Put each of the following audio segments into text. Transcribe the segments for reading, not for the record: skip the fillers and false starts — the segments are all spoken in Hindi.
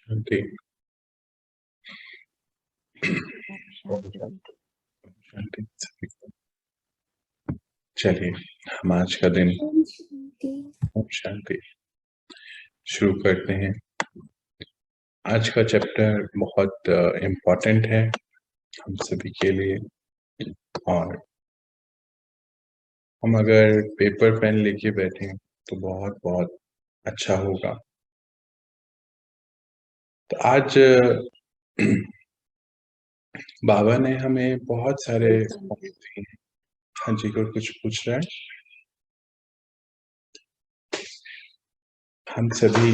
शांति। ओम शांति। शांति सभी को। चलिए हम आज का दिन ओम शांति शुरू करते हैं। आज का चैप्टर बहुत इम्पोर्टेंट है हम सभी के लिए, और हम अगर पेपर पेन लेके बैठे तो बहुत बहुत अच्छा होगा। तो आज बाबा ने हमें बहुत सारे पॉइंट दिए हैं। हाँ जी, कोई कुछ पूछ रहा है? हम सभी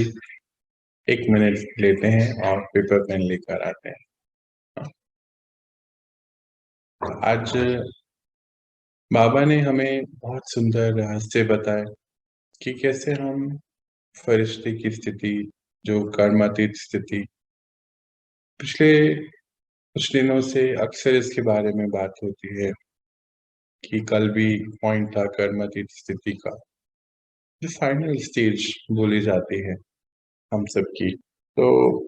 1 मिनट लेते हैं और पेपर पेन लेकर आते हैं। आज बाबा ने हमें बहुत सुंदर रहस्य बताए कि कैसे हम फरिश्ते की स्थिति, जो कर्मातीत स्थिति, पिछले कुछ दिनों से अक्सर इसके बारे में बात होती है कि कल भी पॉइंट था कर्मातीत स्थिति का, जो फाइनल स्टेज बोली जाती है हम सबकी। तो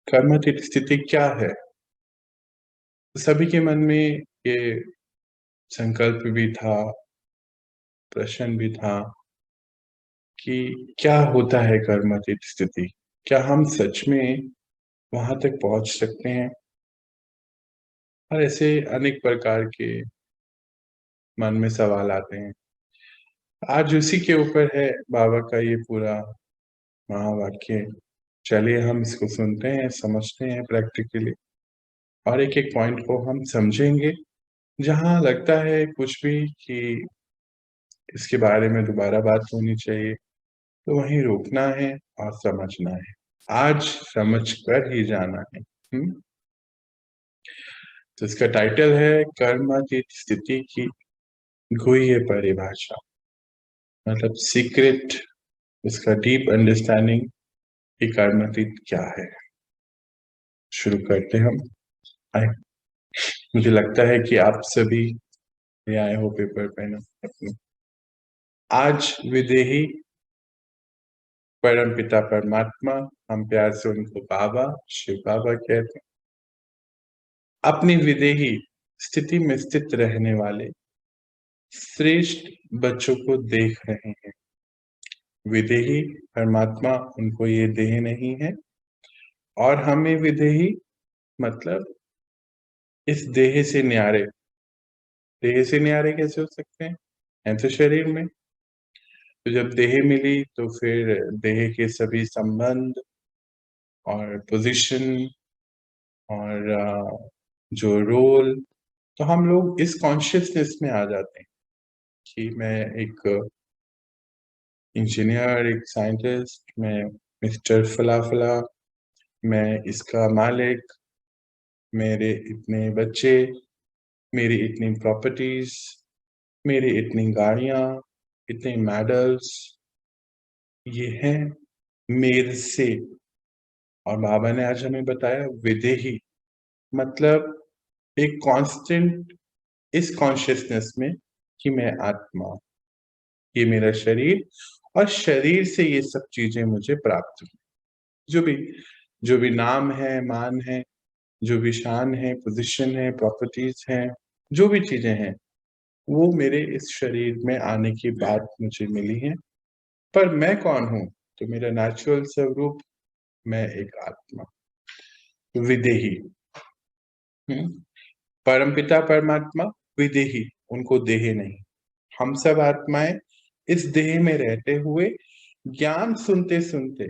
कर्मातीत स्थिति क्या है? सभी के मन में ये संकल्प भी था, प्रश्न भी था कि क्या होता है कर्मातीत स्थिति? क्या हम सच में वहां तक पहुंच सकते हैं? और ऐसे अनेक प्रकार के मन में सवाल आते हैं। आज उसी के ऊपर है बाबा का ये पूरा महावाक्य। चलिए हम इसको सुनते हैं, समझते हैं प्रैक्टिकली, और एक एक पॉइंट को हम समझेंगे। जहां लगता है कुछ भी कि इसके बारे में दोबारा बात होनी चाहिए, तो वहीं रोकना है और समझना है। आज समझ कर ही जाना है। तो इसका टाइटल है कर्मातीत स्थिति की गुह्य परिभाषा, मतलब सीक्रेट, इसका डीप अंडरस्टैंडिंग कि कर्मातीत क्या है। शुरू करते हैं हम। आए, मुझे लगता है कि आप सभी ले आए हो पेपर पेन अपने। आज विदेही परम पिता परमात्मा, हम प्यार से उनको बाबा, शिव बाबा कहते हैं, अपनी विदेही स्थिति में स्थित रहने वाले श्रेष्ठ बच्चों को देख रहे हैं। विदेही परमात्मा, उनको ये देह नहीं है, और हमें विदेही मतलब इस देह से न्यारे। देह से न्यारे कैसे हो सकते हैं? हैं तो शरीर में। तो जब देह मिली तो फिर देह के सभी संबंध और पोजीशन और जो रोल, तो हम लोग इस कॉन्शियसनेस में आ जाते हैं कि मैं एक इंजीनियर, एक साइंटिस्ट, मैं मिस्टर फला फला, मैं इसका मालिक, मेरे इतने बच्चे, मेरी इतनी प्रॉपर्टीज, मेरी इतनी गाड़ियां, इतने मेडल्स, ये हैं मेरे से। और बाबा ने आज हमें बताया विदेही मतलब एक कांस्टेंट इस कॉन्शियसनेस में कि मैं आत्मा, ये मेरा शरीर, और शरीर से ये सब चीजें मुझे प्राप्त हुई। जो भी नाम है, मान है, जो भी शान है, पोजीशन है, प्रॉपर्टीज हैं, जो भी चीजें हैं, वो मेरे इस शरीर में आने के बाद मुझे मिली हैं। पर मैं कौन हूं? तो मेरा नेचुरल स्वरूप, मैं एक आत्मा, विदेही। परमपिता परमात्मा विदेही, उनको देह नहीं। हम सब आत्माएं इस देह में रहते हुए ज्ञान सुनते सुनते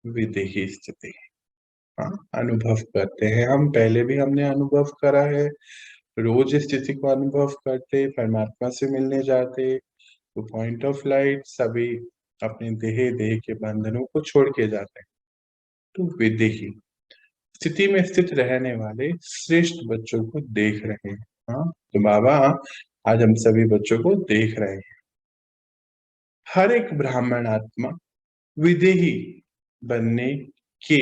विदेही स्थिति, हाँ, अनुभव करते हैं। हम पहले भी हमने अनुभव करा है, रोज इस स्थिति को अनुभव करते, परमात्मा से मिलने जाते, तो पॉइंट ऑफ लाइट सभी अपने देह के बंधनों को छोड़ के जाते हैं। तो विदेही स्थिति में स्थित रहने वाले श्रेष्ठ बच्चों को देख रहे हैं। हाँ, तो बाबा आज हम सभी बच्चों को देख रहे हैं। हर एक ब्राह्मण आत्मा विदेही बनने के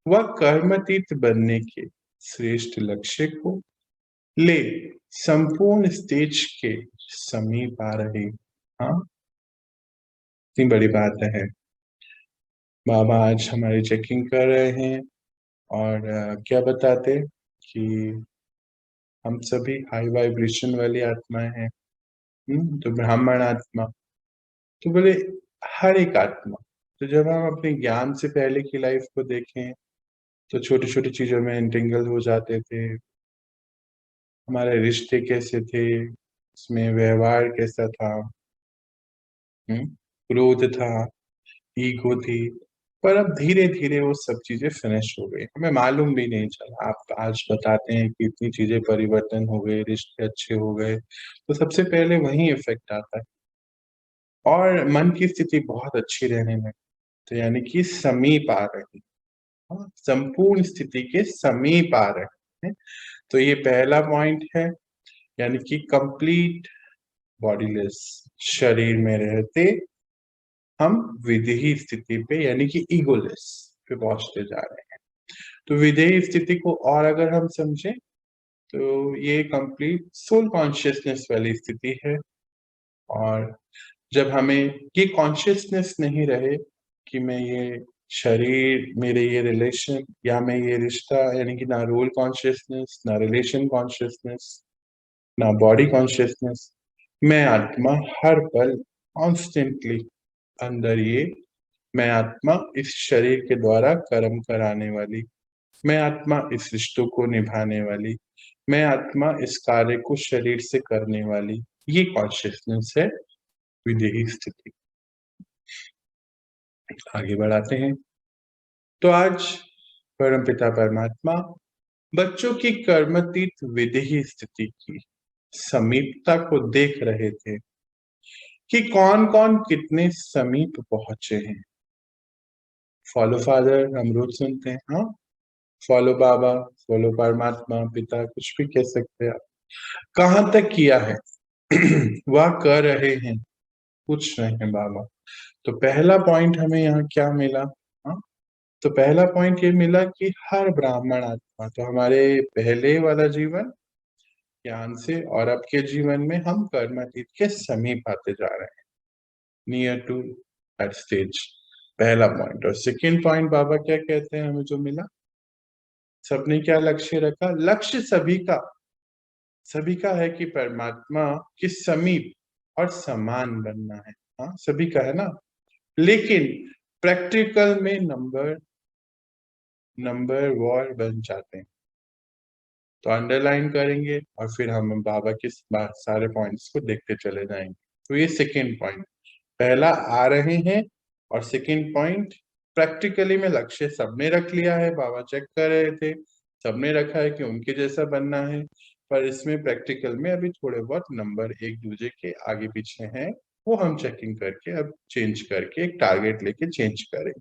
व कर्मातीत बनने के श्रेष्ठ लक्ष्य को ले संपूर्ण स्टेज के समीप आ रही। हाँ, इतनी बड़ी बात है। बाबा आज हमारी चेकिंग कर रहे हैं और क्या बताते कि हम सभी हाई वाइब्रेशन वाली आत्माएं हैं। तो ब्राह्मण आत्मा, तो बोले हर एक आत्मा। तो जब हम अपने ज्ञान से पहले की लाइफ को देखें तो छोटी छोटी चीजों में एंटेंगल हो जाते थे। हमारे रिश्ते कैसे थे, उसमें व्यवहार कैसा था, क्रोध था, ईगो थी। पर अब धीरे धीरे वो सब चीजें फिनिश हो गई, हमें मालूम भी नहीं चला। आप आज बताते हैं कि इतनी चीजें परिवर्तन हो गए, रिश्ते अच्छे हो गए, तो सबसे पहले वही इफेक्ट आता है। और मन की स्थिति बहुत अच्छी रहने लगी, तो यानी कि समीप आ रही, संपूर्ण स्थिति के समीप आ रहे हैं। तो ये पहला पॉइंट है, यानी कि कंप्लीट बॉडीलेस, शरीर में रहते हम विदेही स्थिति पे यानी कि ईगोलेस पे पहुंचते जा रहे हैं। तो विदेही स्थिति को और अगर हम समझें तो ये कंप्लीट सोल कॉन्शियसनेस वाली स्थिति है। और जब हमें ये कॉन्शियसनेस नहीं रहे कि मैं ये शरीर, मेरे ये रिलेशन या मैं ये रिश्ता, यानी कि ना रोल कॉन्शियसनेस, ना रिलेशन कॉन्शियसनेस, ना बॉडी कॉन्शियसनेस, मैं आत्मा हर पल कॉन्स्टेंटली अंदर ये, मैं आत्मा इस शरीर के द्वारा कर्म कराने वाली, मैं आत्मा इस रिश्तों को निभाने वाली, मैं आत्मा इस कार्य को शरीर से करने वाली, ये कॉन्शियसनेस है विदेही स्थिति। आगे बढ़ाते हैं। तो आज परमपिता परमात्मा बच्चों की कर्मतीत विदेही स्थिति की समीपता को देख रहे थे कि कौन कौन कितने समीप पहुंचे हैं। फॉलो फादर हम रोज सुनते हैं, हाँ, फॉलो बाबा, फॉलो परमात्मा पिता, कुछ भी कह सकते हैं आप। कहाँ तक किया है वह कर रहे हैं, पूछ रहे हैं बाबा। तो पहला पॉइंट हमें यहाँ क्या मिला, हाँ, तो पहला पॉइंट ये मिला कि हर ब्राह्मण आत्मा, तो हमारे पहले वाला जीवन ज्ञान से और अब के जीवन में हम कर्मातीत के समीप आते जा रहे हैं, नियर टू दैट स्टेज, पहला पॉइंट। और सेकेंड पॉइंट बाबा क्या कहते हैं हमें जो मिला, सबने क्या लक्ष्य रखा, लक्ष्य सभी का है कि परमात्मा के समीप और समान बनना है। हाँ, सभी का है ना, लेकिन प्रैक्टिकल में नंबर वॉर बन जाते हैं। तो अंडरलाइन करेंगे और फिर हम बाबा के सारे पॉइंट्स को देखते चले जाएंगे। तो ये सेकेंड पॉइंट, पहला आ रहे हैं, और सेकेंड पॉइंट प्रैक्टिकली में लक्ष्य सबने रख लिया है, बाबा चेक कर रहे थे, सबने रखा है कि उनके जैसा बनना है। पर इसमें प्रैक्टिकल में अभी थोड़े बहुत नंबर एक दूसरे के आगे पीछे हैं, वो हम चेकिंग करके अब चेंज करके एक टारगेट लेके चेंज करें।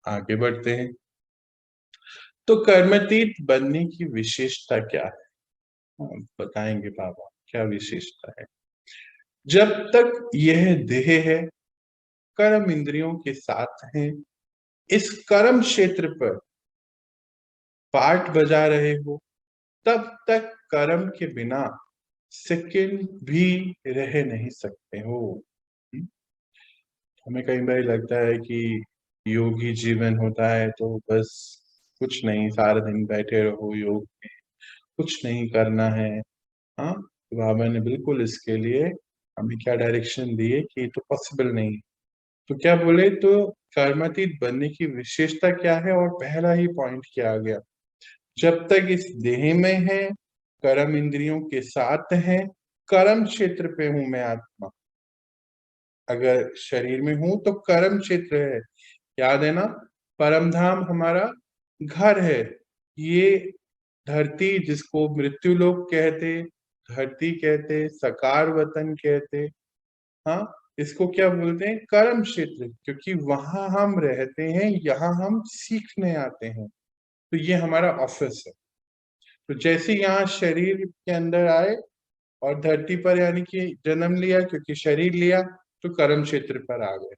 आगे बढ़ते हैं। तो कर्मतीत बनने की विशेषता क्या है, बताएंगे बाबा क्या विशेषता है। जब तक यह देह है, कर्म इंद्रियों के साथ है, इस कर्म क्षेत्र पर पार्ट बजा रहे हो, तब तक कर्म के बिना सेकंड भी रह नहीं सकते हो। हमें कई बार लगता है कि योगी जीवन होता है तो बस कुछ नहीं, सारा दिन बैठे रहो योग में, कुछ नहीं करना है। हाँ, तो बाबा ने बिल्कुल इसके लिए हमें क्या डायरेक्शन दिए कि ये तो पॉसिबल नहीं है। तो क्या बोले, तो कर्मातीत बनने की विशेषता क्या है, और पहला ही पॉइंट क्या आ गया, जब तक इस देह में है, कर्म इंद्रियों के साथ है, कर्म क्षेत्र पे हूं मैं आत्मा। अगर शरीर में हूं तो कर्म क्षेत्र है, याद है ना, परम धाम हमारा घर है। ये धरती जिसको मृत्यु लोक कहते, धरती कहते, सकार वतन कहते, हाँ, इसको क्या बोलते हैं, कर्म क्षेत्र, क्योंकि वहां हम रहते हैं, यहाँ हम सीखने आते हैं। तो ये हमारा ऑफिस है। तो जैसे यहाँ शरीर के अंदर आए और धरती पर यानी कि जन्म लिया, क्योंकि शरीर लिया, तो कर्म क्षेत्र पर आ गए।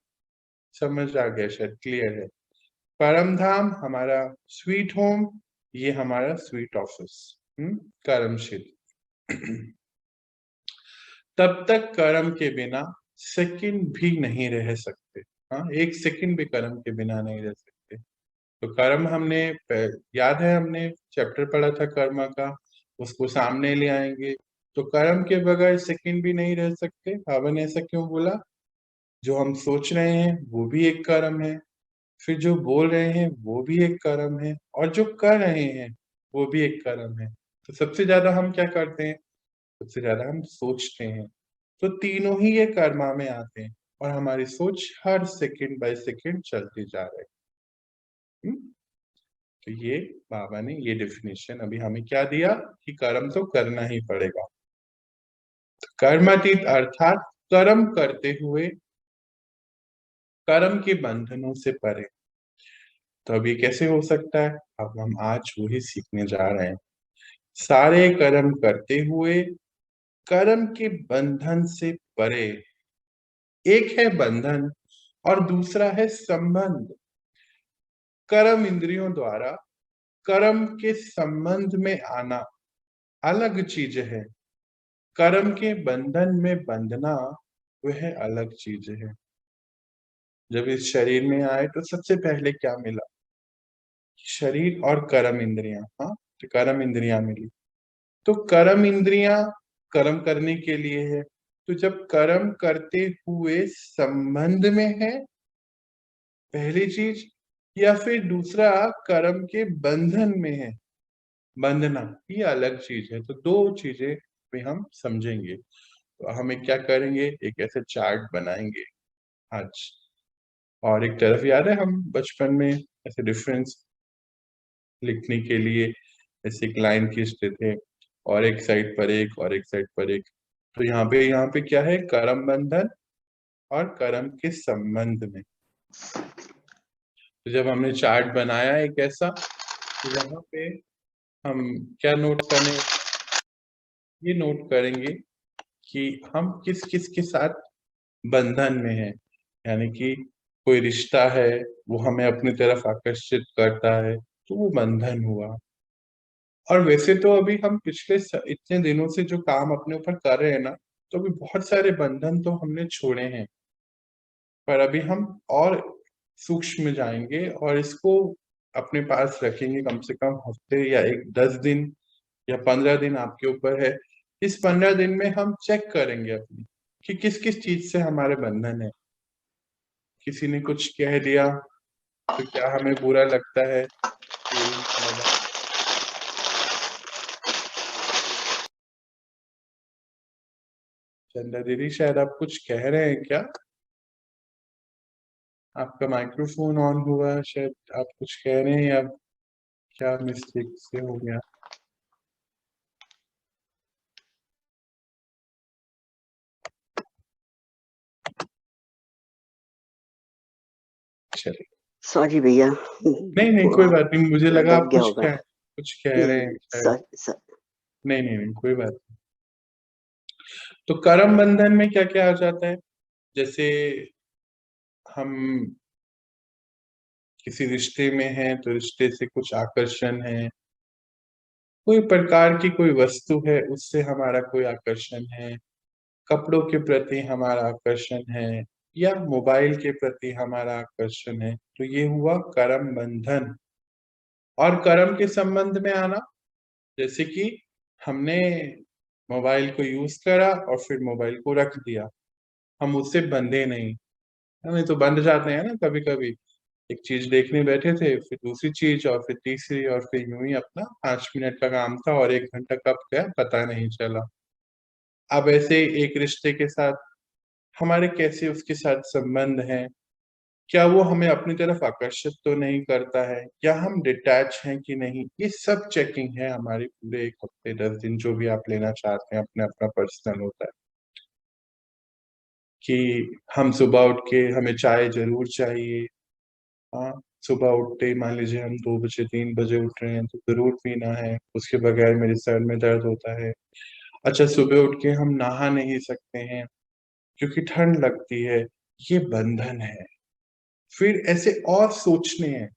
समझ आ गया शायद, क्लियर है। परम धाम हमारा स्वीट होम, ये हमारा स्वीट ऑफिस, कर्म क्षेत्र। तब तक कर्म के बिना सेकंड भी नहीं रह सकते। हाँ, 1 सेकंड भी कर्म के बिना नहीं रह सकते। तो कर्म हमने याद है हमने चैप्टर पढ़ा था कर्म का, उसको सामने ले आएंगे। तो कर्म के बगैर सेकंड भी नहीं रह सकते। बाबा ने ऐसा क्यों बोला? जो हम सोच रहे हैं वो भी एक कर्म है, फिर जो बोल रहे हैं वो भी एक कर्म है, और जो कर रहे हैं वो भी एक कर्म है। तो सबसे ज्यादा हम क्या करते हैं? सबसे ज्यादा हम सोचते हैं। तो तीनों ही ये कर्मा में आते हैं, और हमारी सोच हर सेकंड बाय सेकंड चलती जा रही है। तो ये बाबा ने ये डेफिनेशन अभी हमें क्या दिया कि कर्म तो करना ही पड़ेगा। तो कर्मातीत अर्थात कर्म करते हुए कर्म के बंधनों से परे। तो अब ये कैसे हो सकता है? अब हम आज वही सीखने जा रहे हैं। सारे कर्म करते हुए कर्म के बंधन से परे। एक है बंधन और दूसरा है संबंध। कर्म इंद्रियों द्वारा कर्म के संबंध में आना अलग चीज है। कर्म के बंधन में बंधना वह अलग चीज है। जब इस शरीर में आए तो सबसे पहले क्या मिला? शरीर और कर्म इंद्रियां। हाँ, तो कर्म इंद्रियां मिली। तो कर्म इंद्रियां कर्म करने के लिए है। तो जब कर्म करते हुए संबंध में है, पहली चीज, या फिर दूसरा कर्म के बंधन में है, बंधना, ये अलग चीज है। तो दो चीजें भी हम समझेंगे। तो हमें क्या करेंगे, एक ऐसे चार्ट बनाएंगे आज। और एक तरफ याद है हम बचपन में ऐसे डिफरेंस लिखने के लिए ऐसे एक लाइन खींचते थे, और एक साइड पर एक और एक साइड पर एक। तो यहाँ पे क्या है? कर्म बंधन और कर्म के संबंध में। तो जब हमने चार्ट बनाया एक ऐसा, तो यहाँ पे हम क्या नोट करने, ये नोट करेंगे कि हम किस किस के साथ बंधन में है। यानी कि कोई रिश्ता है, वो हमें अपनी तरफ आकर्षित करता है, तो वो बंधन हुआ। और वैसे तो अभी हम पिछले इतने दिनों से जो काम अपने ऊपर कर रहे हैं ना, तो अभी बहुत सारे बंधन तो हमने छोड़े हैं। पर अभी हम और सूक्ष्म जाएंगे और इसको अपने पास रखेंगे कम से कम हफ्ते या एक 10 दिन या 15 दिन, आपके ऊपर है। इस 15 दिन में हम चेक करेंगे अपनी कि किस किस चीज से हमारे बंधन है। किसी ने कुछ कह दिया तो क्या हमें बुरा लगता है? चंदा दीदी, शायद आप कुछ कह रहे हैं क्या? आपका माइक्रोफोन ऑन हुआ है, शायद आप कुछ कह रहे हैं, या क्या मिस्टेक से हो गया? चलिए, सॉरी भैया। नहीं नहीं, कोई बात नहीं। मुझे लगा लग आप गया होगा। कुछ कह रहे हैं शायद। नहीं नहीं नहीं, कोई बात नहीं। तो कर्म बंधन में क्या क्या आ जाता है? जैसे हम किसी रिश्ते में हैं तो रिश्ते से कुछ आकर्षण है, कोई प्रकार की कोई वस्तु है उससे हमारा कोई आकर्षण है, कपड़ों के प्रति हमारा आकर्षण है, या मोबाइल के प्रति हमारा आकर्षण है। तो ये हुआ कर्म बंधन। और कर्म के संबंध में आना, जैसे कि हमने मोबाइल को यूज करा और फिर मोबाइल को रख दिया, हम उससे बंधे नहीं। हमें तो बंध जाते हैं ना कभी कभी। एक चीज देखने बैठे थे, फिर दूसरी चीज, और फिर तीसरी, और फिर यूं ही अपना 5 मिनट का काम था और 1 घंटा कब गया पता नहीं चला। अब ऐसे एक रिश्ते के साथ हमारे कैसे उसके साथ संबंध हैं? क्या वो हमें अपनी तरफ आकर्षित तो नहीं करता है, या हम डिटैच हैं कि नहीं? ये सब चेकिंग है हमारी पूरे एक हफ्ते 10 दिन, जो भी आप लेना चाहते हैं, अपने अपना पर्सनल होता है। कि हम सुबह उठ के हमें चाय जरूर चाहिए। हाँ, सुबह उठते ही मान लीजिए हम 2 बजे 3 बजे उठ रहे हैं तो जरूर पीना है, उसके बगैर मेरे सर में दर्द होता है। अच्छा, सुबह उठ के हम नहा नहीं सकते हैं क्योंकि ठंड लगती है, ये बंधन है। फिर ऐसे और सोचने हैं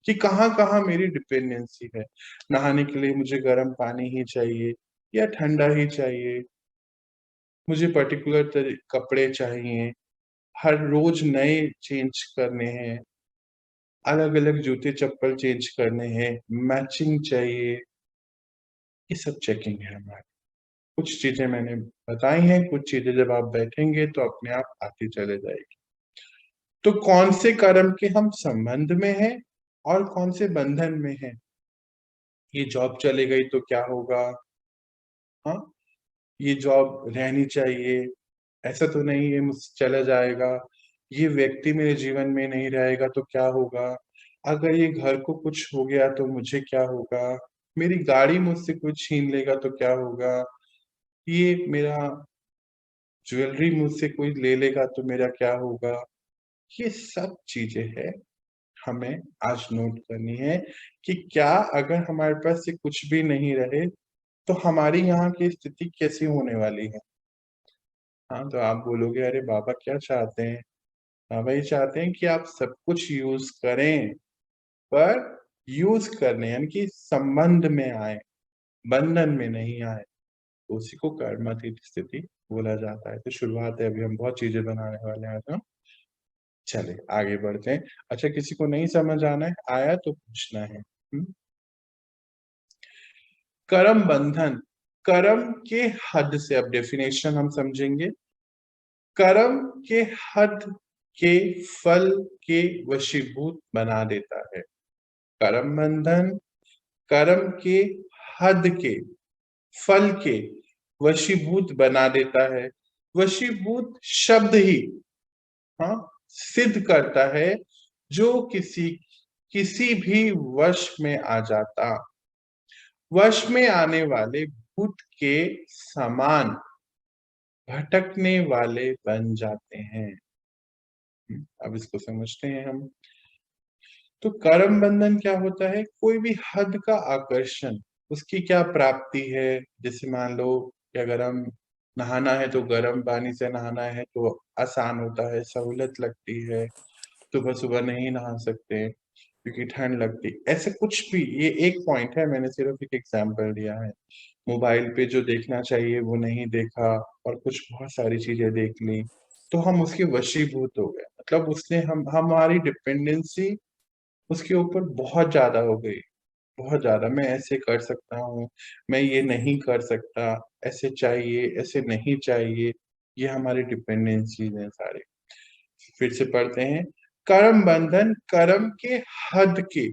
कि कहाँ कहाँ मेरी डिपेंडेंसी है। नहाने के लिए मुझे गर्म पानी ही चाहिए या ठंडा ही चाहिए, मुझे पर्टिकुलर कपड़े चाहिए। हर रोज नए चेंज करने हैं, अलग अलग जूते चप्पल चेंज करने हैं, मैचिंग चाहिए, ये सब चेकिंग है हमारी। कुछ चीजें मैंने बताई हैं, कुछ चीजें जब आप बैठेंगे तो अपने आप आती चले जाएगी। तो कौन से कर्म के हम संबंध में हैं और कौन से बंधन में हैं? ये जॉब चली गई तो क्या होगा? हाँ, ये जॉब रहनी चाहिए, ऐसा तो नहीं है मुझसे चला जाएगा। ये व्यक्ति मेरे जीवन में नहीं रहेगा तो क्या होगा? अगर ये घर को कुछ हो गया तो मुझे क्या होगा? मेरी गाड़ी मुझसे कोई छीन लेगा तो क्या होगा? ये मेरा ज्वेलरी मुझसे कोई ले लेगा तो मेरा क्या होगा? ये सब चीजें हैं, हमें आज नोट करनी है कि क्या अगर हमारे पास से कुछ भी नहीं रहे तो हमारी यहाँ की स्थिति कैसी होने वाली है? हाँ, तो आप बोलोगे अरे बाबा क्या चाहते हैं? बाबा ये चाहते हैं कि आप सब कुछ यूज करें, पर यूज करने यानी कि संबंध में आए, बंधन में नहीं आए। तो उसी को कर्मातीत स्थिति बोला जाता है। तो शुरुआत है, अभी हम बहुत चीजें बनाने वाले हैं आज हम। चले आगे बढ़ते हैं। अच्छा, किसी को नहीं समझ आना है, आया तो पूछना है। कर्म बंधन, कर्म के हद से, अब डेफिनेशन हम समझेंगे। कर्म के हद के फल के वशीभूत बना देता है। कर्म बंधन कर्म के हद के फल के वशीभूत बना देता है। वशीभूत शब्द ही हाँ सिद्ध करता है जो किसी किसी भी वश में आ जाता, वश में आने वाले भूत के समान भटकने वाले बन जाते हैं। अब इसको समझते हैं हम। तो कर्म बंधन क्या होता है? कोई भी हद का आकर्षण, उसकी क्या प्राप्ति है? जैसे मान लो कि अगर हम नहाना है तो गर्म पानी से नहाना है तो आसान होता है, सहूलत लगती है। सुबह सुबह नहीं नहा सकते क्योंकि ठंड लगती, ऐसे कुछ भी। ये एक पॉइंट है, मैंने सिर्फ एक एग्जांपल दिया है। मोबाइल पे जो देखना चाहिए वो नहीं देखा और कुछ बहुत सारी चीजें देख ली, तो हम उसके वशीभूत हो गए। मतलब उसने हम हमारी डिपेंडेंसी उसके ऊपर बहुत ज्यादा हो गई, बहुत ज्यादा। मैं ऐसे कर सकता हूँ, मैं ये नहीं कर सकता, ऐसे चाहिए ऐसे नहीं चाहिए, ये हमारी डिपेंडेंसीज हैं सारे। फिर से पढ़ते हैं। कर्म बंधन कर्म के हद के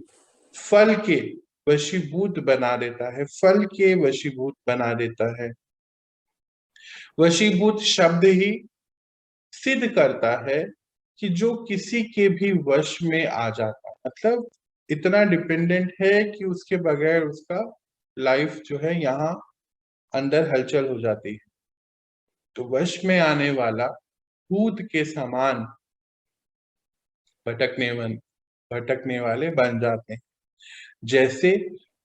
फल के वशीभूत बना देता है, फल के वशीभूत बना देता है। वशीभूत शब्द ही सिद्ध करता है कि जो किसी के भी वश में आ जाता, मतलब इतना डिपेंडेंट है कि उसके बगैर उसका लाइफ जो है यहाँ अंदर हलचल हो जाती है। तो वश में आने वाला भूत के समान भटकने वाले बन जाते हैं। जैसे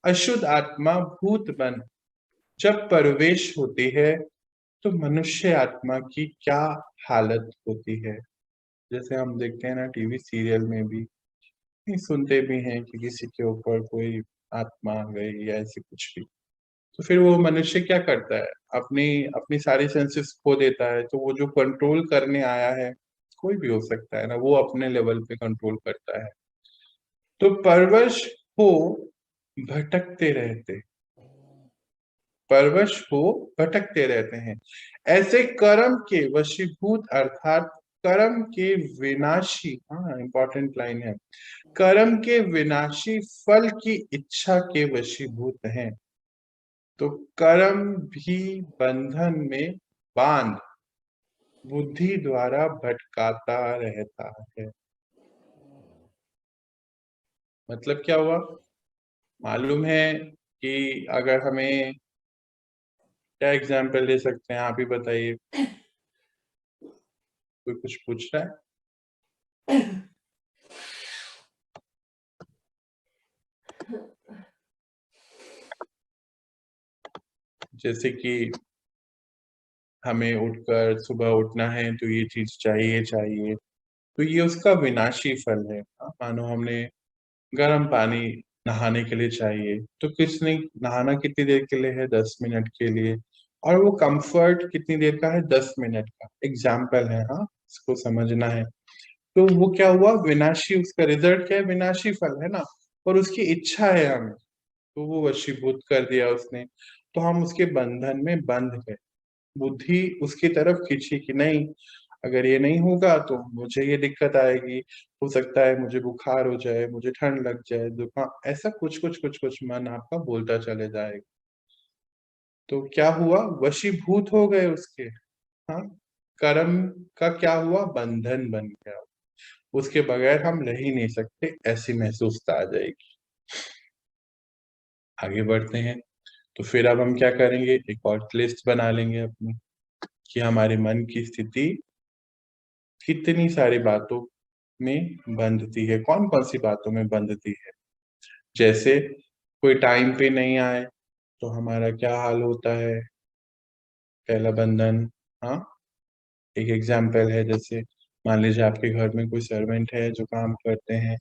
अशुद्ध आत्मा भूत बन जब प्रवेश होती है तो मनुष्य आत्मा की क्या हालत होती है। जैसे हम देखते हैं ना टीवी सीरियल में भी, सुनते भी हैं कि किसी के ऊपर कोई आत्मा आ गई या ऐसे कुछ भी, तो फिर वो मनुष्य क्या करता है? अपनी अपनी सारी सेंसेस खो देता है। तो वो जो कंट्रोल करने आया है, कोई भी हो सकता है ना, वो अपने लेवल पे कंट्रोल करता है। तो परवश हो भटकते रहते, परवश हो भटकते रहते हैं। ऐसे कर्म के वशीभूत अर्थात कर्म के विनाशी, हाँ इंपॉर्टेंट लाइन है, कर्म के विनाशी फल की इच्छा के वशीभूत हैं। तो कर्म भी बंधन में बांध बुद्धि द्वारा भटकाता रहता है। मतलब क्या हुआ? मालूम है कि अगर हमें, क्या एग्जाम्पल दे सकते हैं, आप ही बताइए। कोई कुछ पूछ रहा है? जैसे कि हमें उठकर सुबह उठना है तो ये चीज चाहिए चाहिए, तो ये उसका विनाशी फल है। मानो हमने गर्म पानी नहाने के लिए चाहिए, तो किसने नहाना कितनी देर के लिए है? 10 मिनट के लिए। और वो कंफर्ट कितनी देर का है? 10 मिनट का। एग्जाम्पल है हाँ, इसको समझना है। तो वो क्या हुआ, विनाशी, उसका रिजल्ट क्या है, विनाशी फल है ना, और उसकी इच्छा है हमें, तो वो वशीभूत कर दिया उसने, तो हम उसके बंधन में बंध गए। बुद्धि उसकी तरफ खींची कि नहीं, अगर ये नहीं होगा तो मुझे ये दिक्कत आएगी, हो सकता है मुझे बुखार हो जाए, मुझे ठंड लग जाए, जुकाम, ऐसा कुछ कुछ कुछ कुछ मन आपका बोलता चले जाएगा। तो क्या हुआ, वशीभूत हो गए उसके। हाँ, कर्म का क्या हुआ, बंधन बन गया, उसके बगैर हम रह ही नहीं सकते, ऐसी महसूसता आ जाएगी। आगे बढ़ते हैं, तो फिर अब हम क्या करेंगे, एक और लिस्ट बना लेंगे अपनी, कि हमारे मन की स्थिति कितनी सारी बातों में बंधती है, कौन कौन सी बातों में बंधती है। जैसे कोई टाइम पे नहीं आए तो हमारा क्या हाल होता है, पहला बंधन। हाँ, एक एग्जाम्पल है, जैसे मान लीजिए आपके घर में कोई सर्वेंट है जो काम करते हैं,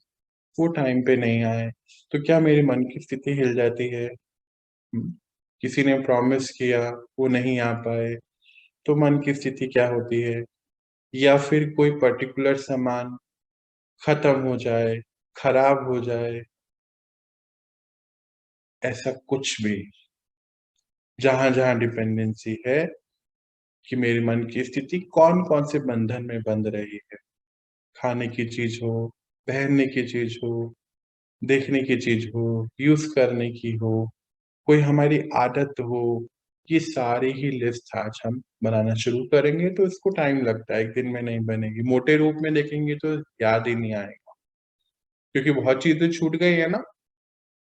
वो टाइम पे नहीं आए, तो क्या मेरे मन की स्थिति हिल जाती है। किसी ने प्रॉमिस किया, वो नहीं आ पाए, तो मन की स्थिति क्या होती है। या फिर कोई पर्टिकुलर सामान खत्म हो जाए, खराब हो जाए, ऐसा कुछ भी, जहां जहां डिपेंडेंसी है, कि मेरे मन की स्थिति कौन कौन से बंधन में बंध रही है। खाने की चीज हो, पहनने की चीज हो, देखने की चीज हो, यूज करने की हो, कोई हमारी आदत हो, ये सारी ही लिस्ट आज हम बनाना शुरू करेंगे। तो इसको टाइम लगता है, एक दिन में नहीं बनेगी, मोटे रूप में देखेंगे तो याद ही नहीं आएगा, क्योंकि बहुत चीजें छूट गई है ना।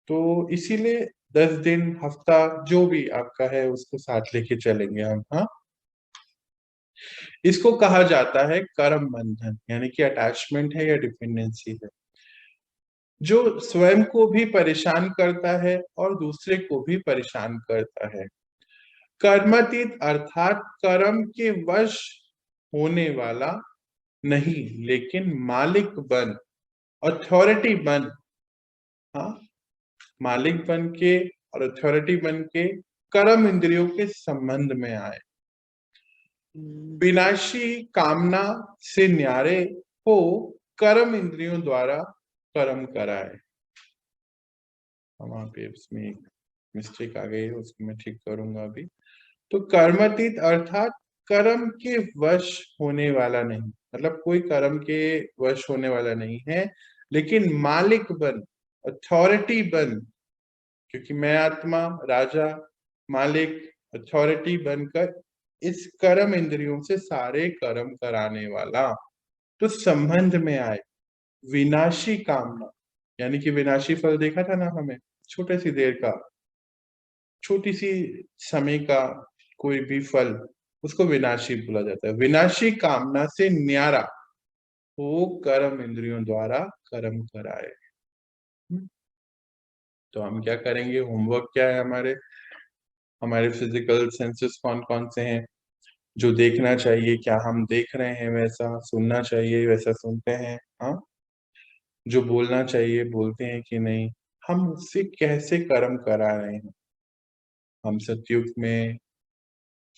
तो इसीलिए 10 दिन, हफ्ता, जो भी आपका है उसको साथ लेके चलेंगे हम। हाँ, इसको कहा जाता है कर्म बंधन, यानी कि अटैचमेंट है या डिपेंडेंसी है, जो स्वयं को भी परेशान करता है और दूसरे को भी परेशान करता है। कर्मातीत अर्थात कर्म के वश होने वाला नहीं, लेकिन मालिक बन, अथॉरिटी बन, हाँ, मालिक बन के और अथॉरिटी बन के कर्म इंद्रियों के संबंध में आए, विनाशी कामना से न्यारे हो, कर्म इंद्रियों द्वारा कर्म कराए। वहां पे इसमें एक मिस्टेक आ गई है, उसको मैं ठीक करूंगा अभी। तो कर्मातीत अर्थात कर्म के वश होने वाला नहीं, मतलब कोई कर्म के वश होने वाला नहीं है, लेकिन मालिक बन, अथॉरिटी बन, क्योंकि मैं आत्मा, राजा, मालिक, अथॉरिटी बनकर इस कर्म इंद्रियों से सारे कर्म कराने वाला, तो संबंध में आए। विनाशी कामना, यानी कि विनाशी फल देखा था ना हमें, छोटे सी देर का, छोटी सी समय का कोई भी फल, उसको विनाशी बोला जाता है। विनाशी कामना से न्यारा वो कर्म इंद्रियों द्वारा कर्म कराए। तो हम क्या करेंगे, होमवर्क क्या है हमारे, हमारे फिजिकल सेंसेस कौन कौन से हैं जो देखना चाहिए, क्या हम देख रहे हैं वैसा, सुनना चाहिए वैसा सुनते हैं, हाँ, जो बोलना चाहिए बोलते हैं कि नहीं, हम उससे कैसे कर्म करा रहे हैं। हम सतयुग में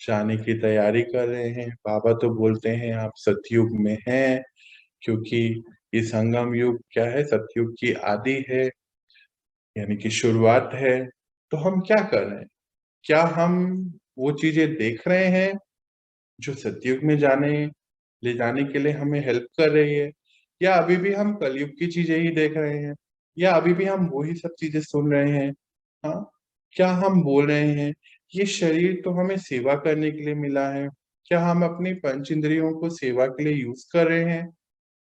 जाने की तैयारी कर रहे हैं, बाबा तो बोलते हैं आप सतयुग में हैं, क्योंकि ये संगम युग क्या है, सतयुग की आदि है, यानी कि शुरुआत है। तो हम क्या कर रहे हैं, क्या हम वो चीजें देख रहे हैं जो सतयुग में जाने ले जाने के लिए हमें हेल्प कर रही है, या अभी भी हम कलयुग की चीजें ही देख रहे हैं, या अभी भी हम वही सब चीजें सुन रहे हैं। हाँ, क्या हम बोल रहे हैं, ये शरीर तो हमें सेवा करने के लिए मिला है, क्या हम अपनी पंच इंद्रियों को सेवा के लिए यूज कर रहे हैं,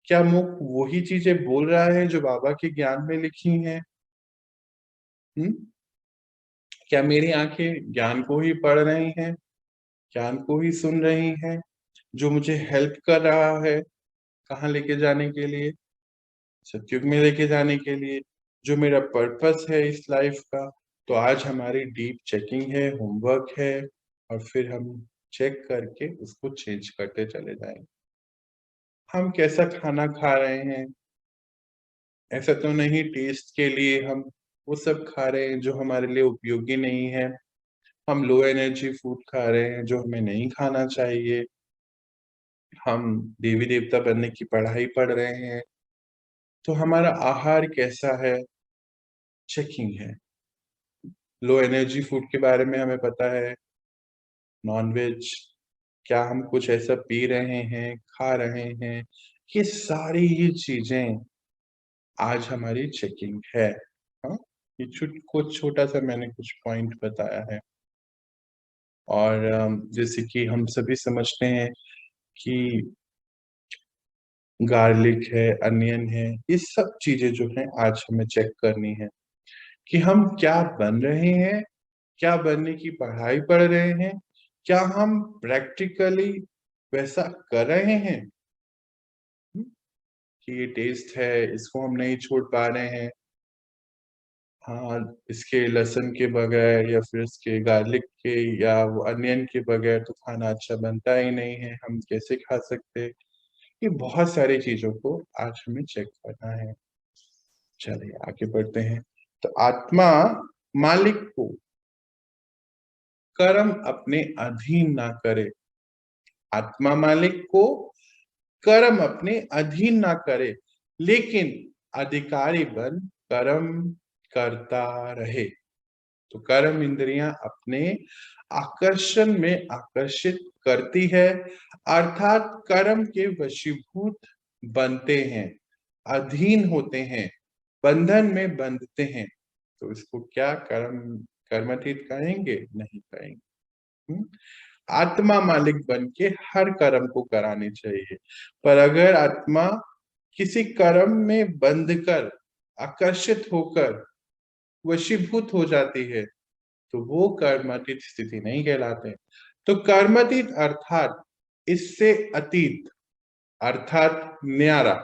क्या मुख वही चीजें बोल रहा है जो बाबा के ज्ञान में लिखी हैं। हम्म, क्या मेरी आंखें ज्ञान को ही पढ़ रही हैं, ज्ञान को ही सुन रही हैं, जो मुझे हेल्प कर रहा है कहाँ लेके जाने के लिए, सतयुग में लेके जाने के लिए, जो मेरा पर्पस है इस लाइफ का। तो आज हमारी डीप चेकिंग है, होमवर्क है, और फिर हम चेक करके उसको चेंज करते चले जाएंगे। हम कैसा खाना खा रहे हैं, ऐसा तो नहीं टेस्ट के लिए हम वो सब खा रहे हैं जो हमारे लिए उपयोगी नहीं है। हम लो एनर्जी फूड खा रहे हैं जो हमें नहीं खाना चाहिए। हम देवी देवता बनने की पढ़ाई पढ़ रहे हैं, तो हमारा आहार कैसा है, चेकिंग है। लो एनर्जी फूड के बारे में हमें पता है, नॉनवेज, क्या हम कुछ ऐसा पी रहे हैं, खा रहे हैं, ये सारी ही चीजें आज हमारी चेकिंग है। हाँ, ये कुछ छोटा सा मैंने कुछ पॉइंट बताया है। और जैसे कि हम सभी समझते हैं कि गार्लिक है, अनियन है, ये सब चीजें जो हैं आज हमें चेक करनी है कि हम क्या बन रहे हैं, क्या बनने की पढ़ाई पढ़ रहे हैं, क्या हम प्रैक्टिकली वैसा कर रहे हैं। कि ये टेस्ट है, इसको हम नहीं छोड़ पा रहे हैं। हाँ, इसके लहसुन के बगैर या फिर इसके गार्लिक के या वो अनियन के बगैर तो खाना अच्छा बनता ही नहीं है, हम कैसे खा सकते। ये बहुत सारी चीजों को आज हमें चेक करना है। चलिए आगे बढ़ते हैं। तो आत्मा मालिक को कर्म अपने अधीन ना करे। आत्मा मालिक को कर्म अपने अधीन ना करे, लेकिन अधिकारी बन कर्म करता रहे। तो कर्म इंद्रियां अपने आकर्षण में आकर्षित करती है, अर्थात कर्म के वशीभूत बनते हैं, अधीन होते हैं, बंधन में बंधते हैं। तो इसको क्या कर्मातीत कहेंगे? नहीं कहेंगे। आत्मा मालिक बन के हर कर्म को करानी चाहिए। पर अगर आत्मा किसी कर्म में बंध कर, आकर्षित होकर वशीभूत हो जाती है, तो वो कर्मातीत स्थिति नहीं कहलाते। तो कर्मातीत अर्थात इससे अतीत, अर्थात न्यारा।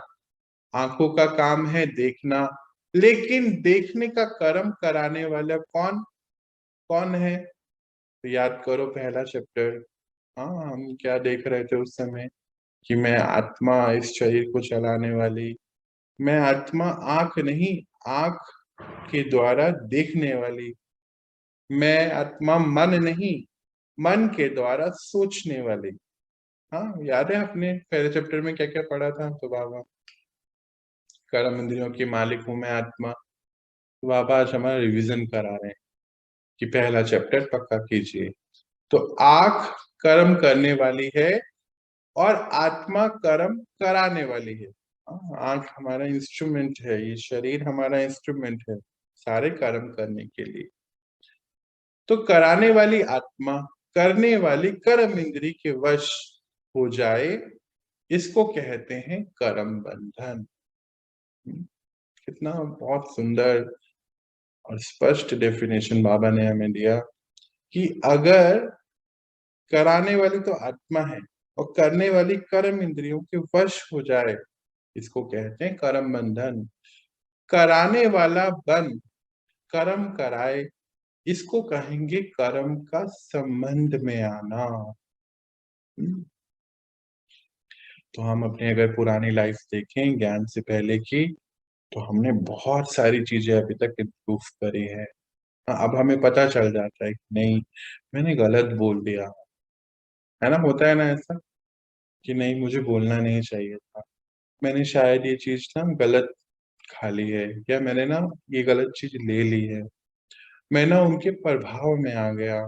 आंखों का काम है देखना, लेकिन देखने का कर्म कराने वाला कौन कौन है? तो याद करो पहला चैप्टर। हाँ, हम क्या देख रहे थे उस समय कि मैं आत्मा इस शरीर को चलाने वाली, मैं आत्मा आंख नहीं, आंख के द्वारा देखने वाली, मैं आत्मा मन नहीं, मन के द्वारा सोचने वाली। हाँ, याद है आपने पहले चैप्टर में क्या क्या पढ़ा था? तो बाबा कर्म इंद्रियों के मालिक हूं मैं आत्मा। तो बाबा आज हमारा रिवीजन करा रहे हैं कि पहला चैप्टर पक्का कीजिए। तो आंख कर्म करने वाली है और आत्मा कर्म कराने वाली है। आंख हमारा इंस्ट्रूमेंट है, ये शरीर हमारा इंस्ट्रूमेंट है सारे कर्म करने के लिए। तो कराने वाली आत्मा करने वाली कर्म इंद्री के वश हो जाए, इसको कहते हैं कर्म बंधन। कितना बहुत सुंदर और स्पष्ट डेफिनेशन बाबा ने हमें दिया कि अगर कराने वाली तो आत्मा है और करने वाली कर्म इंद्रियों के वश हो जाए, इसको कहते हैं कर्म बंधन। कराने वाला बन कर्म कराए, इसको कहेंगे कर्म का संबंध में आना। तो हम अपने अगर पुरानी लाइफ देखें ज्ञान से पहले की, तो हमने बहुत सारी चीजें अभी तक इम्प्रूव करी है। अब हमें पता चल जाता है कि नहीं, मैंने गलत बोल दिया, है ना, होता है ना ऐसा कि नहीं मुझे बोलना नहीं चाहिए था, मैंने शायद ये चीज ना गलत खा ली है, या मैंने ना ये गलत चीज ले ली है, मैं ना उनके प्रभाव में आ गया,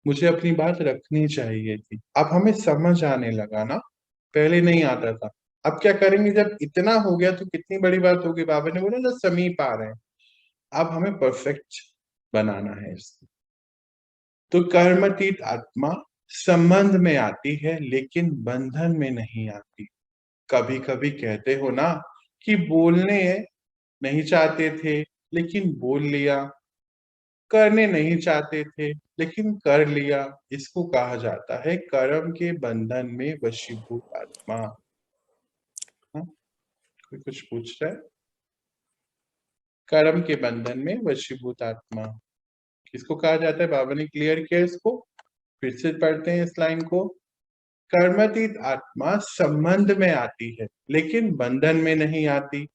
मुझे अपनी बात रखनी चाहिए थी। अब हमें समझ आने लगा ना, पहले नहीं आता था। अब क्या करेंगे, जब इतना हो गया तो कितनी बड़ी बात होगी। बाबा ने बोला ना समीप आ रहे हैं, अब हमें परफेक्ट बनाना है इसको। तो कर्मातीत आत्मा संबंध में आती है लेकिन बंधन में नहीं आती। कभी कभी कहते हो ना कि बोलने नहीं चाहते थे लेकिन बोल लिया, करने नहीं चाहते थे लेकिन कर लिया, इसको कहा जाता है कर्म के बंधन में वशीभूत आत्मा। हाँ? कोई कुछ पूछ रहा है? कर्म के बंधन में वशीभूत आत्मा किसको कहा जाता है? बाबा ने क्लियर किया इसको, फिर से पढ़ते हैं इस लाइन को। कर्मातीत आत्मा संबंध में आती है लेकिन बंधन में नहीं आती।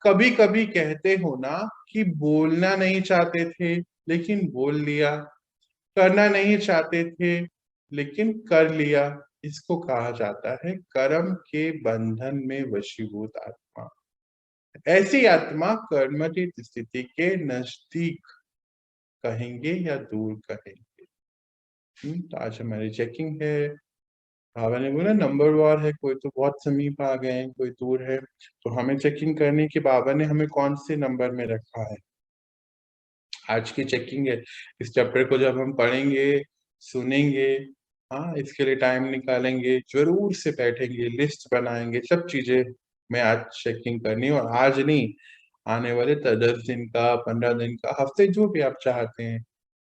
कभी कभी कहते हो ना कि बोलना नहीं चाहते थे लेकिन बोल लिया, करना नहीं चाहते थे लेकिन कर लिया, इसको कहा जाता है कर्म के बंधन में वशीभूत आत्मा। ऐसी आत्मा कर्मठित स्थिति के नजदीक कहेंगे या दूर कहेंगे। तो आज हमारी चेकिंग है। बाबा ने बोला नंबर वार है, कोई तो बहुत समीप आ गए हैं, कोई दूर है, तो हमें चेकिंग करनी कि बाबा ने हमें कौन से नंबर में रखा है। आज की चेकिंग है। इस चैप्टर को जब हम पढ़ेंगे, सुनेंगे, हाँ, इसके लिए टाइम निकालेंगे, जरूर से बैठेंगे, लिस्ट बनाएंगे, सब चीजें मैं आज चेकिंग करनी, और आज नहीं, आने वाले 10 दिन का, 15 दिन का, हफ्ते, जो भी आप चाहते हैं,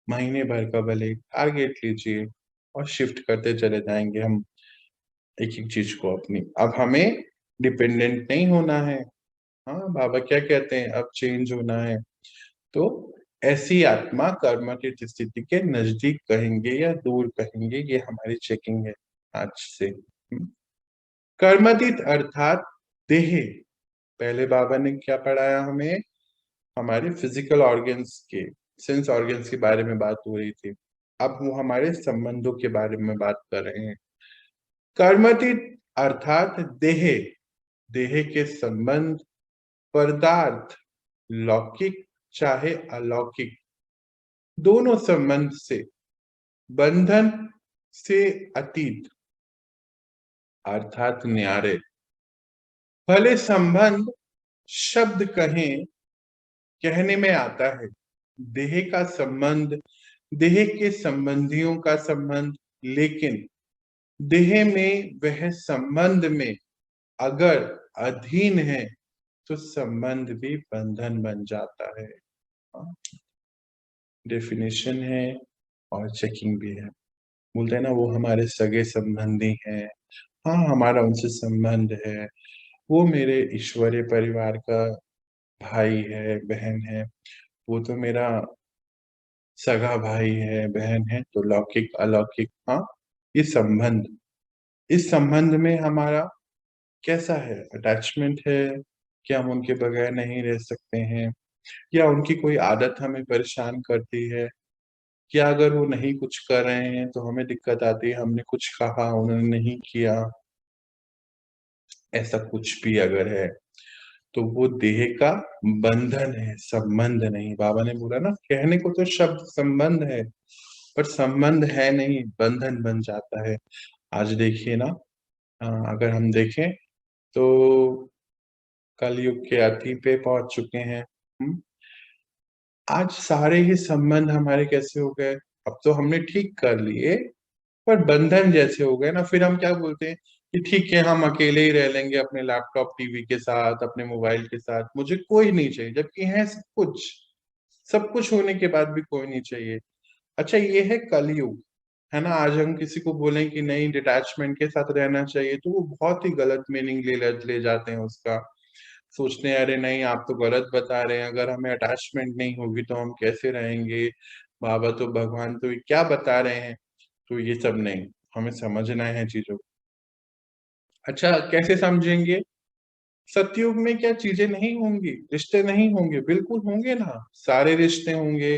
महीने भर का भले टारगेट लीजिए और शिफ्ट करते चले जाएंगे हम एक एक चीज को अपनी। अब हमें डिपेंडेंट नहीं होना है। हाँ, बाबा क्या कहते हैं, अब चेंज होना है। तो ऐसी आत्मा कर्मठित स्थिति के नजदीक कहेंगे या दूर कहेंगे, ये हमारी चेकिंग है आज से। कर्मठित अर्थात देह। पहले बाबा ने क्या पढ़ाया हमें, हमारे फिजिकल ऑर्गन्स के, सेंस ऑर्गन्स के बारे में बात हो रही थी। अब वो हमारे संबंधों के बारे में बात कर रहे हैं। कर्मठित अर्थात देह, देह के संबंध, पदार्थ, लौकिक चाहे अलौकिक, दोनों संबंध से, बंधन से अतीत अर्थात न्यारे। भले संबंध शब्द कहें, कहने में आता है देह का संबंध, देह के संबंधियों का संबंध, लेकिन देह में वह संबंध में अगर अधीन है तो संबंध भी बंधन बन जाता है। डेफिनेशन है और चेकिंग भी है। बोलते हैं ना, वो हमारे सगे संबंधी हैं, हाँ, हमारा उनसे संबंध है, वो मेरे ईश्वरीय परिवार का भाई है, बहन है, वो तो मेरा सगा भाई है, बहन है, तो लौकिक अलौकिक, हाँ, ये संबंध, इस संबंध में हमारा कैसा है, अटैचमेंट है, क्या हम उनके बगैर नहीं रह सकते हैं, या उनकी कोई आदत हमें परेशान करती है, क्या अगर वो नहीं कुछ कर रहे हैं तो हमें दिक्कत आती है, हमने कुछ कहा उन्होंने नहीं किया, ऐसा कुछ भी अगर है तो वो देह का बंधन है, संबंध नहीं। बाबा ने बोला ना, कहने को तो शब्द संबंध है, पर संबंध है नहीं, बंधन बन जाता है। आज देखिए ना, अगर हम देखें तो कलयुग के अति पे पहुंच चुके हैं। आज सारे ही संबंध हमारे कैसे हो गए, अब तो हमने ठीक कर लिए, पर बंधन जैसे हो गए ना, फिर हम क्या बोलते हैं कि ठीक है, हम अकेले ही रह लेंगे अपने लैपटॉप टीवी के साथ, अपने मोबाइल के साथ, मुझे कोई नहीं चाहिए, जबकि है सब कुछ, सब कुछ होने के बाद भी कोई नहीं चाहिए। अच्छा, ये है कलयुग, है ना। आज हम किसी को बोलें कि नहीं डिटैचमेंट के साथ रहना चाहिए, तो वो बहुत ही गलत मीनिंग ले जाते हैं उसका, सोचते हैं अरे नहीं, आप तो गलत बता रहे हैं, अगर हमें अटैचमेंट नहीं होगी तो हम कैसे रहेंगे, बाबा तो, भगवान तो ये क्या बता रहे हैं। तो ये सब नहीं, हमें समझना है चीजों को। अच्छा, कैसे समझेंगे, सतयुग में क्या चीजें नहीं होंगी, रिश्ते नहीं होंगे, बिल्कुल होंगे ना, सारे रिश्ते होंगे,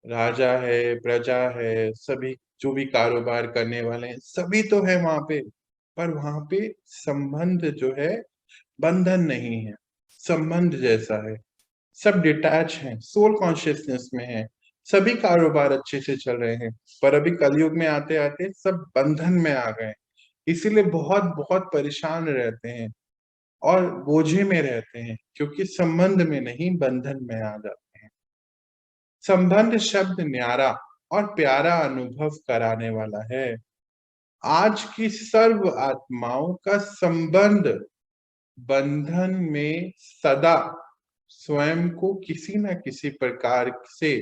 राजा है, प्रजा है, सभी जो भी कारोबार करने वाले हैं सभी तो है वहां पे, पर वहां पे संबंध जो है, बंधन नहीं है, संबंध जैसा है, सब डिटैच हैं, सोल कॉन्शियसनेस में है, सभी कारोबार अच्छे से चल रहे हैं। पर अभी कलयुग में आते आते सब बंधन में आ गए, इसीलिए बहुत बहुत परेशान रहते हैं और बोझे में रहते हैं, क्योंकि संबंध में नहीं, बंधन में आ जाते हैं। संबंध शब्द न्यारा और प्यारा अनुभव कराने वाला है। आज की सर्व आत्माओं का संबंध बंधन में सदा स्वयं को किसी न किसी प्रकार से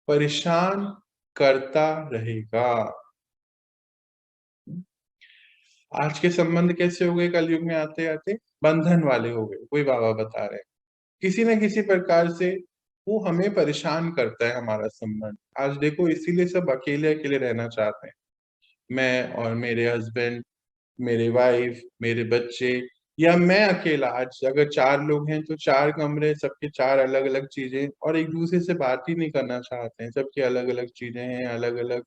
परेशान करता रहेगा। आज के संबंध कैसे हो गए, कलयुग में आते आते बंधन वाले हो गए, वही बाबा बता रहे हैं, किसी न किसी प्रकार से वो हमें परेशान करता है हमारा संबंध। आज देखो, इसीलिए सब अकेले अकेले रहना चाहते हैं, मैं और मेरे हस्बैंड, मेरे वाइफ, मेरे बच्चे, या मैं अकेला। आज अगर 4 लोग हैं तो 4 कमरे, सबके 4 अलग अलग चीजें, और एक दूसरे से बात ही नहीं करना चाहते हैं, सबकी अलग अलग चीजें हैं, अलग अलग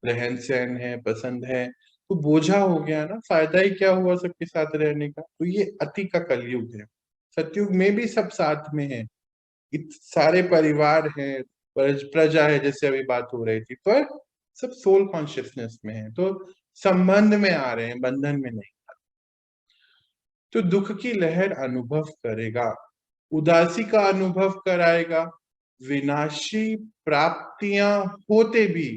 रहन सहन है, पसंद है, तो बोझा हो गया ना, फायदा ही क्या हुआ सबके साथ रहने का। तो ये अति का कलयुग है। सतयुग में भी सब साथ में है, सारे परिवार हैं, प्रजा है, जैसे अभी बात हो रही थी, पर सब सोल कॉन्शियसनेस में है, तो संबंध में आ रहे हैं, बंधन में नहीं। तो दुख की लहर अनुभव करेगा, उदासी का अनुभव कराएगा, विनाशी प्राप्तियां होते भी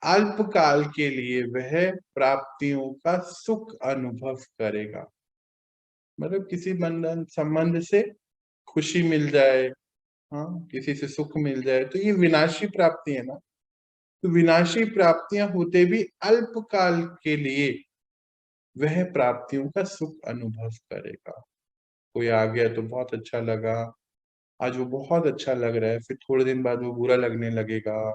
अल्पकाल के लिए वह प्राप्तियों का सुख अनुभव करेगा। मतलब किसी बंधन संबंध से खुशी मिल जाए, हाँ, किसी से सुख मिल जाए, तो ये विनाशी प्राप्ति है ना। तो विनाशी प्राप्तियां होते भी अल्पकाल के लिए वह प्राप्तियों का सुख अनुभव करेगा। कोई आ गया तो बहुत अच्छा लगा, आज वो बहुत अच्छा लग रहा है, फिर थोड़े दिन बाद वो बुरा लगने लगेगा।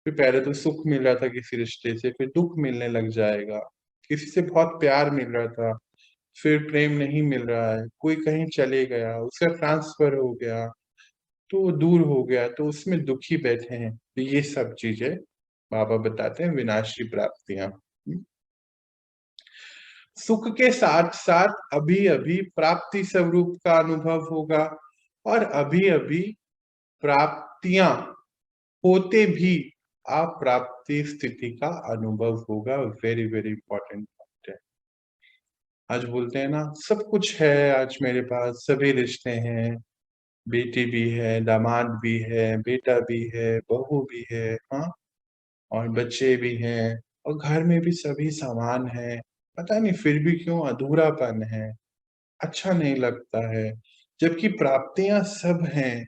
फिर पहले तो सुख मिल रहा था किसी रिश्ते से, फिर दुख मिलने लग जाएगा। किसी से बहुत प्यार मिल रहा था, फिर प्रेम नहीं मिल रहा है, कोई कहीं चले गया, उसका ट्रांसफर हो गया, तो वो दूर हो गया, तो उसमें दुखी बैठे हैं। तो ये सब चीजें बाबा बताते हैं विनाशी प्राप्तियां। सुख के साथ साथ अभी अभी प्राप्ति स्वरूप का अनुभव होगा, और अभी अभी प्राप्तियां होते भी अप्राप्ति स्थिति का अनुभव होगा। वेरी वेरी इंपॉर्टेंट पॉइंट है। आज बोलते हैं ना, सब कुछ है आज मेरे पास, सभी रिश्ते हैं, बेटी भी है, दामाद भी है, बेटा भी है, बहू भी है, हाँ, और बच्चे भी हैं, और घर में भी सभी सामान है। पता नहीं फिर भी क्यों अधूरापन है, अच्छा नहीं लगता है। जबकि प्राप्तियां सब हैं,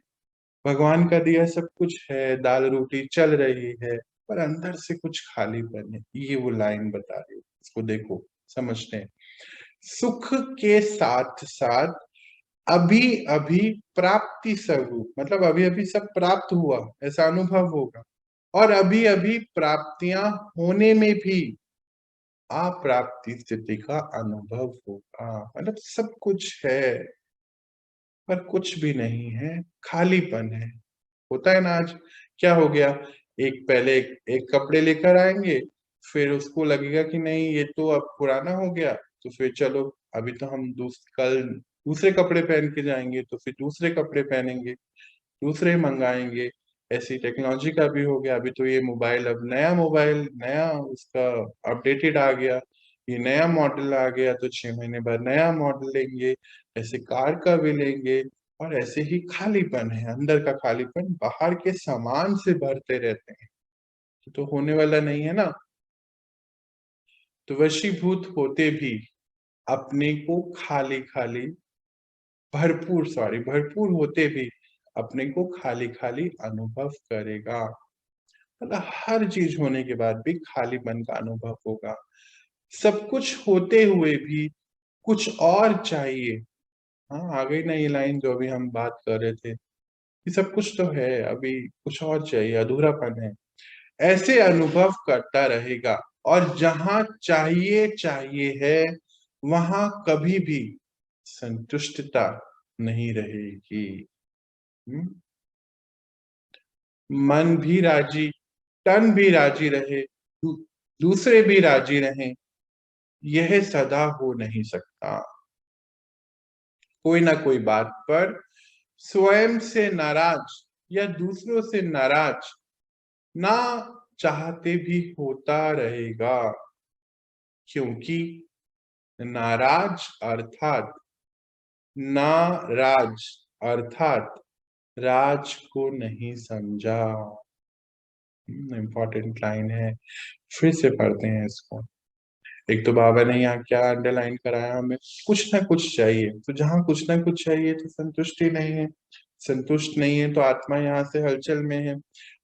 भगवान का दिया सब कुछ है, दाल रोटी चल रही है, पर अंदर से कुछ खालीपन है। ये वो लाइन बता रही है, इसको देखो, समझते हैं। सुख के साथ साथ अभी अभी प्राप्ति स्वरूप, मतलब अभी अभी सब प्राप्त हुआ ऐसा अनुभव होगा, और अभी अभी प्राप्तियां होने में भी अप्राप्ति स्थिति का अनुभव होगा। मतलब सब कुछ है पर कुछ भी नहीं है, खालीपन है। होता है ना, आज क्या हो गया, एक पहले एक कपड़े लेकर आएंगे, फिर उसको लगेगा कि नहीं ये तो अब पुराना हो गया, तो फिर चलो अभी तो हम कल दूसरे कपड़े पहन के जाएंगे, तो फिर दूसरे कपड़े पहनेंगे, दूसरे मंगाएंगे। ऐसी टेक्नोलॉजी का भी हो गया, अभी तो ये मोबाइल, अब नया मोबाइल, नया उसका अपडेटेड आ गया, ये नया मॉडल आ गया, तो 6 महीने बाद नया मॉडल लेंगे। ऐसे कार का भी लेंगे, और ऐसे ही खालीपन है, अंदर का खालीपन बाहर के सामान से भरते रहते हैं, तो होने वाला नहीं है ना। तो वशीभूत होते भी अपने को खाली खाली, भरपूर होते भी अपने को खाली खाली अनुभव करेगा। मतलब हर चीज होने के बाद भी खालीपन का अनुभव होगा। सब कुछ होते हुए भी कुछ और चाहिए। हाँ, आ गई ना ये लाइन जो अभी हम बात कर रहे थे, कि सब कुछ तो है, अभी कुछ और चाहिए, अधूरापन है। ऐसे अनुभव करता रहेगा, और जहां चाहिए चाहिए है वहां कभी भी संतुष्टता नहीं रहेगी। हम्म? मन भी राजी, तन भी राजी रहे, दूसरे भी राजी रहें, यह सदा हो नहीं सकता। कोई ना कोई बात पर स्वयं से नाराज या दूसरों से नाराज ना चाहते भी होता रहेगा, क्योंकि नाराज अर्थात नाराज अर्थात राज को नहीं समझा। इंपॉर्टेंट लाइन है, फिर से पढ़ते हैं इसको। एक तो बाबा ने यहाँ क्या अंडरलाइन कराया, हमें कुछ ना कुछ चाहिए, तो जहाँ कुछ ना कुछ चाहिए तो संतुष्टि नहीं है, संतुष्ट नहीं है तो आत्मा यहाँ से हलचल में है,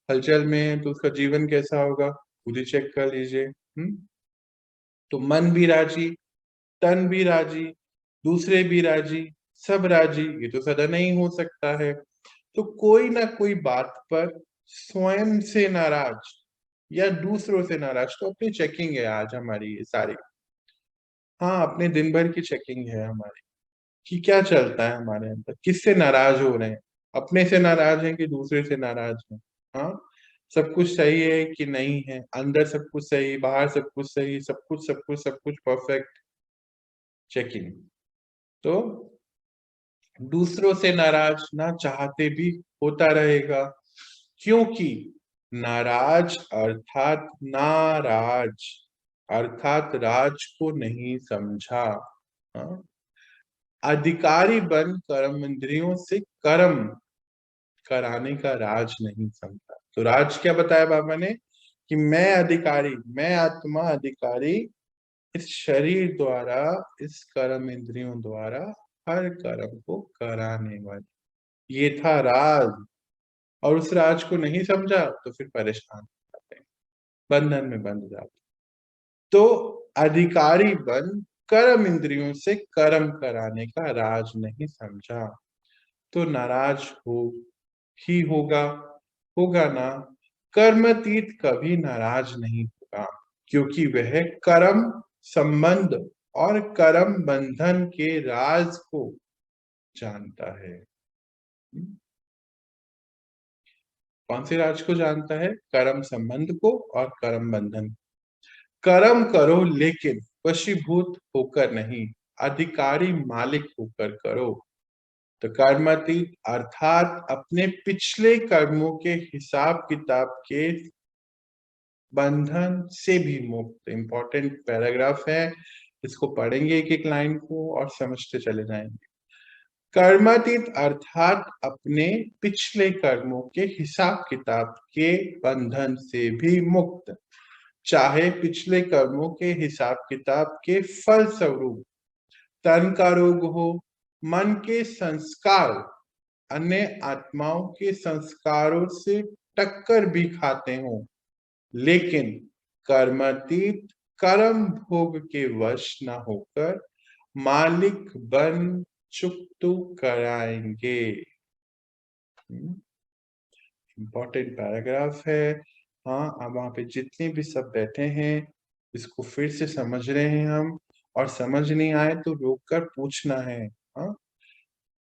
हलचल में है तो उसका जीवन कैसा होगा, खुद ही चेक कर लीजिए। तो मन भी राजी, तन भी राजी, दूसरे भी राजी, सब राजी, ये तो सदा नहीं हो सकता है। तो कोई ना कोई बात पर स्वयं से नाराज या दूसरों से नाराज, तो अपनी चेकिंग है आज हमारी ये सारी। हाँ, अपने दिन भर की चेकिंग है हमारी, कि क्या चलता है हमारे अंदर, किससे नाराज हो रहे हैं, अपने से नाराज हैं कि दूसरे से नाराज हैं। हाँ, सब कुछ सही है कि नहीं है, अंदर सब कुछ सही, बाहर सब कुछ सही, सब कुछ परफेक्ट, चेकिंग। तो दूसरों से नाराज ना चाहते भी होता रहेगा, क्योंकि नाराज अर्थात राज को नहीं समझा। हाँ? अधिकारी बन कर्म इंद्रियों से कर्म कराने का राज नहीं समझा। तो राज क्या बताया बाबा ने कि मैं आत्मा अधिकारी इस शरीर द्वारा, इस कर्म इंद्रियों द्वारा हर कर्म को कराने वाली, ये था राज। और उस राज को नहीं समझा तो फिर परेशान हो जाते हैं, बंधन में बंध जाते हैं। तो अधिकारी बन कर्म इंद्रियों से कर्म कराने का राज नहीं समझा, तो नाराज ही होगा, होगा ना। कर्मतीत कभी नाराज नहीं होगा, क्योंकि वह कर्म संबंध और कर्म बंधन के राज को जानता है। कौन से राज को जानता है? कर्म संबंध को और कर्म बंधन। कर्म करो लेकिन वशीभूत होकर नहीं, अधिकारी मालिक होकर करो। तो कर्मातीत अर्थात अपने पिछले कर्मों के हिसाब किताब के बंधन से भी मुक्त। इंपॉर्टेंट पैराग्राफ है, इसको पढ़ेंगे एक एक लाइन को और समझते चले जाएंगे। कर्मातीत अर्थात अपने पिछले कर्मों के हिसाब किताब के बंधन से भी मुक्त, चाहे पिछले कर्मों के हिसाब किताब के फल स्वरूप तन का रोग हो, मन के संस्कार अन्य आत्माओं के संस्कारों से टक्कर भी खाते हों, लेकिन कर्मातीत कर्म भोग के वश न होकर मालिक बन चुकतू कराएंगे। इंपॉर्टेंट पैराग्राफ है। हाँ, अब वहां पे जितने भी सब बैठे हैं इसको फिर से समझ रहे हैं हम, और समझ नहीं आए तो रोक कर पूछना है। हाँ,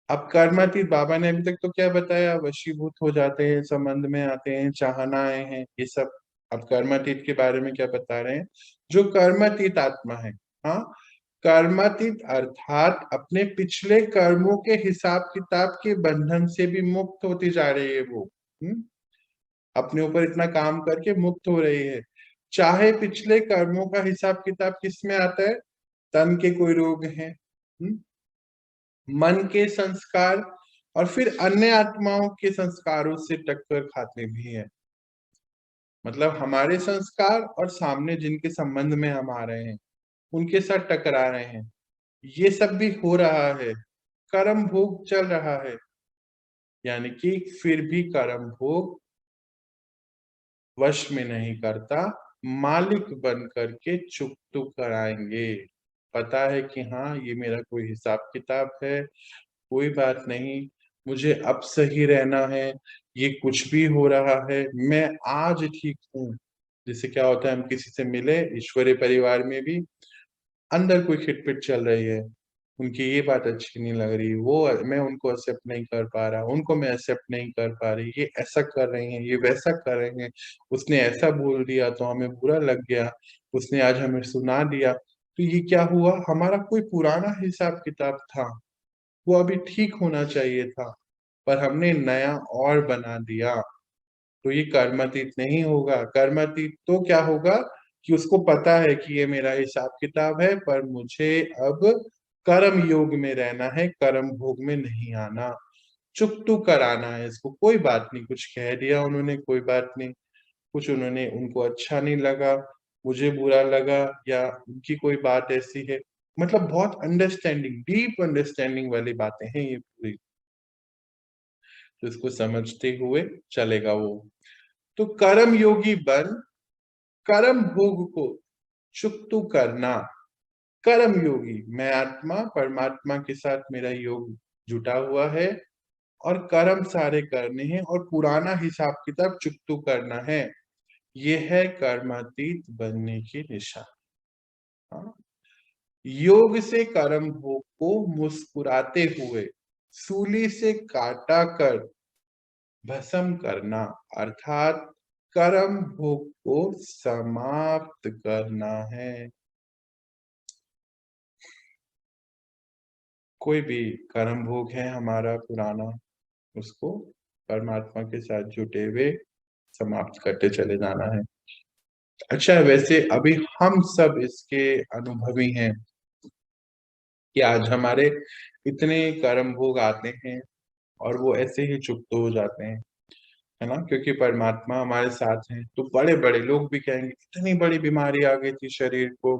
अब कर्मातीत बाबा ने अभी तक तो क्या बताया, वशीभूत हो जाते हैं, संबंध में आते हैं, चाहनाएं हैं, ये सब। अब कर्मातीत के बारे में क्या बता रहे हैं? जो कर्मातीत आत्मा है, हाँ, कर्मातीत अर्थात अपने पिछले कर्मों के हिसाब किताब के बंधन से भी मुक्त होती जा रही है वो। अपने ऊपर इतना काम करके मुक्त हो रही है। चाहे पिछले कर्मों का हिसाब किताब किस में आता है? तन के कोई रोग हैं, मन के संस्कार, और फिर अन्य आत्माओं के संस्कारों से टक्कर खाते भी है। मतलब हमारे संस्कार और सामने जिनके संबंध में हम आ रहे हैं उनके साथ टकरा रहे हैं, ये सब भी हो रहा है, कर्म भोग चल रहा है। यानी कि फिर भी कर्म भोग वश में नहीं करता, मालिक बन करके चुप तो कराएंगे। पता है कि हाँ, ये मेरा कोई हिसाब किताब है, कोई बात नहीं, मुझे अब सही रहना है, ये कुछ भी हो रहा है, मैं आज ठीक हूँ। जैसे क्या होता है, हम किसी से मिले ईश्वरीय परिवार में भी, अंदर कोई खिटपिट चल रही है, उनकी ये बात अच्छी नहीं लग रही, वो मैं उनको एक्सेप्ट नहीं कर पा रहा, उनको मैं एक्सेप्ट नहीं कर पा रही, ये ऐसा कर रही हैं, ये वैसा कर रहे हैं, उसने ऐसा बोल दिया तो हमें बुरा लग गया, उसने आज हमें सुना दिया, तो ये क्या हुआ, हमारा कोई पुराना हिसाब किताब था, वो अभी ठीक होना चाहिए था, पर हमने नया और बना दिया। तो ये कर्मातीत नहीं होगा। कर्मातीत तो क्या होगा कि उसको पता है कि ये मेरा हिसाब किताब है, पर मुझे अब कर्म योग में रहना है, कर्म भोग में नहीं आना, चुकतू कराना है इसको। कोई बात नहीं, कुछ कह दिया उन्होंने, कोई बात नहीं, कुछ उन्होंने, उनको अच्छा नहीं लगा, मुझे बुरा लगा, या उनकी कोई बात ऐसी है, मतलब बहुत अंडरस्टैंडिंग, डीप अंडरस्टैंडिंग वाली बातें हैं ये पूरी। तो इसको समझते हुए चलेगा वो। तो कर्म योगी बन कर्म भोग को चुकतू करना। कर्म योगी, मैं आत्मा परमात्मा के साथ मेरा योग जुटा हुआ है, और कर्म सारे करने हैं, और पुराना हिसाब किताब चुकतू करना है। ये है कर्मातीत बनने की निशान। हाँ? योग से कर्म भोग को मुस्कुराते हुए सूली से काटा कर भस्म करना, अर्थात कर्म भोग को समाप्त करना है। कोई भी कर्म भोग है हमारा पुराना, उसको परमात्मा के साथ जुटे हुए समाप्त करते चले जाना है। अच्छा, वैसे अभी हम सब इसके अनुभवी हैं कि आज हमारे इतने कर्म भोग आते हैं और वो ऐसे ही चुप्त हो जाते हैं, है ना? क्योंकि परमात्मा हमारे साथ हैं। तो बड़े-बड़े लोग भी कहेंगे, इतनी बड़ी बीमारी आ गई थी शरीर को,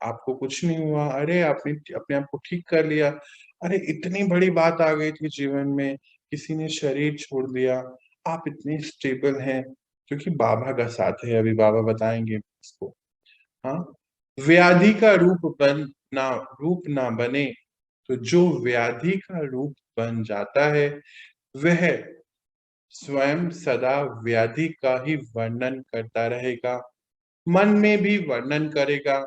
आपको कुछ नहीं हुआ, अरे आपने अपने आप को ठीक कर लिया, अरे इतनी बड़ी बात आ गई थी जीवन में, किसी ने शरीर छोड़ दिया, आप इतने स्टेबल हैं, क्योंकि बाबा का साथ है, अभी बाबा बताएंगे इसको। हाँ, व्याधि का रूप ना बने, तो जो व्याधि का रूप बन जाता है वह स्वयं सदा व्याधि का ही वर्णन करता रहेगा, मन में भी वर्णन करेगा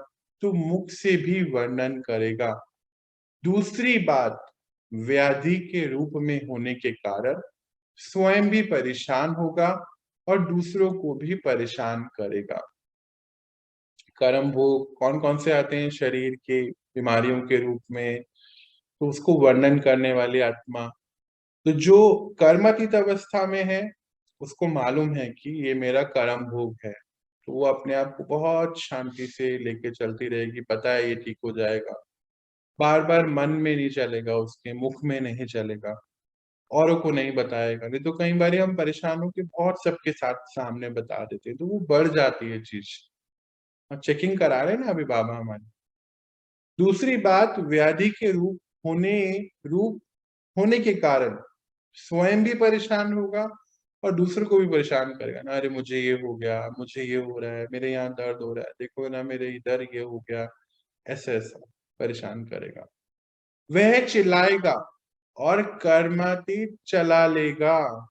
तो मुख से भी वर्णन करेगा। दूसरी बात, व्याधि के रूप में होने के कारण स्वयं भी परेशान होगा और दूसरों को भी परेशान करेगा। कर्म भोग कौन कौन से आते हैं शरीर के बीमारियों के रूप में, तो उसको वर्णन करने वाली आत्मा, तो जो कर्मातीत अवस्था में है उसको मालूम है कि ये मेरा कर्म भोग है, तो वो अपने आप को बहुत शांति से लेके चलती रहेगी, पता है ये ठीक हो जाएगा। बार बार मन में नहीं चलेगा, उसके मुख में नहीं चलेगा, औरों को नहीं बताएगा। नहीं तो कई बार हम परेशान होकर बहुत सबके साथ सामने बता देते हैं, तो वो बढ़ जाती है चीज। चेकिंग करा रहे हैं ना अभी बाबा हमारे। दूसरी बात, व्याधि के रूप होने के कारण स्वयं भी परेशान होगा और दूसरों को भी परेशान करेगा ना, अरे मुझे ये हो गया, मुझे ये हो रहा है, मेरे यहाँ दर्द हो रहा है, देखो ना मेरे इधर ये हो गया, ऐसा ऐसा परेशान करेगा। वह चिल्लाएगा और कर्मातीत चला लेगा।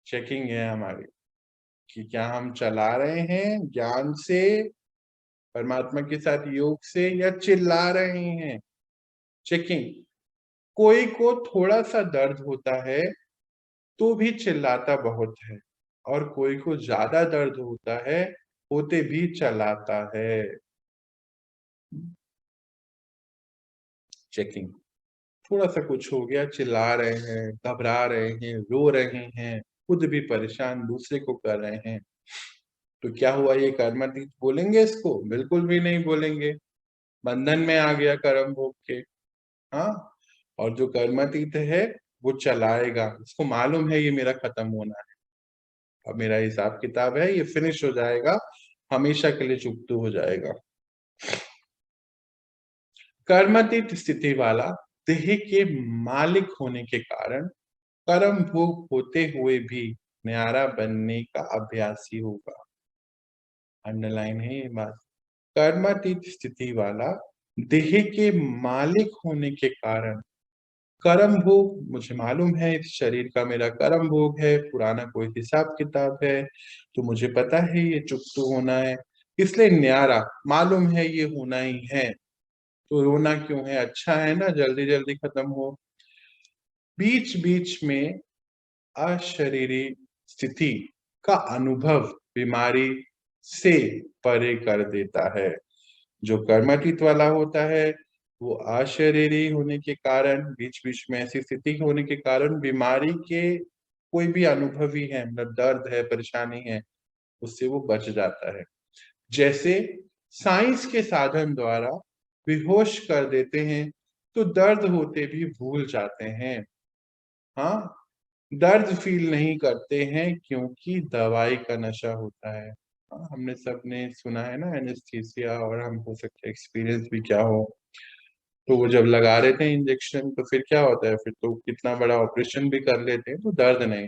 चेकिंग है हमारी कि क्या हम चला रहे हैं ज्ञान से, परमात्मा के साथ योग से, या चिल्ला रहे हैं। चेकिंग, कोई को थोड़ा सा दर्द होता है तो भी चिल्लाता बहुत है, और कोई को ज्यादा दर्द होता है होते भी चिल्लाता है। चेकिंग, थोड़ा सा कुछ हो गया चिल्ला रहे हैं, घबरा रहे हैं, रो रहे हैं, खुद भी परेशान दूसरे को कर रहे हैं, तो क्या हुआ, ये कर्मातीत बोलेंगे इसको? बिल्कुल भी नहीं बोलेंगे, बंधन में आ गया कर्म भोग के। हाँ, और जो कर्मातीत है वो चलाएगा, उसको मालूम है ये मेरा खत्म होना है, अब मेरा हिसाब किताब है, ये फिनिश हो जाएगा, हमेशा के लिए चुप हो जाएगा। कर्मातीत स्थिति वाला देह के मालिक होने के कारण कर्म भोग होते हुए भी न्यारा बनने का अभ्यासी होगा। अंडरलाइन है ये बात। कर्मातीत स्थिति वाला देह के मालिक होने के कारण कर्म भोग, मुझे मालूम है इस शरीर का मेरा कर्म भोग है, पुराना कोई हिसाब किताब है, तो मुझे पता है ये चुप तो होना है, इसलिए न्यारा, मालूम है ये होना ही है, तो रोना क्यों है, अच्छा है ना जल्दी जल्दी खत्म हो। बीच बीच में अशरीरी स्थिति का अनुभव बीमारी से परे कर देता है। जो कर्मातीत वाला होता है वो अशरीरी होने के कारण, बीच बीच में ऐसी स्थिति होने के कारण बीमारी के कोई भी अनुभवी है, मतलब दर्द है, परेशानी है, उससे वो बच जाता है। जैसे साइंस के साधन द्वारा बेहोश कर देते हैं तो दर्द होते भी भूल जाते हैं। हाँ, दर्द फील नहीं करते हैं क्योंकि दवाई का नशा होता है। हाँ, हमने सबने सुना है ना एनेस्थीसिया, और हम हो सकता है एक्सपीरियंस भी क्या हो, तो वो जब लगा रहे थे इंजेक्शन तो फिर क्या होता है, फिर तो कितना बड़ा ऑपरेशन भी कर लेते हैं तो दर्द नहीं।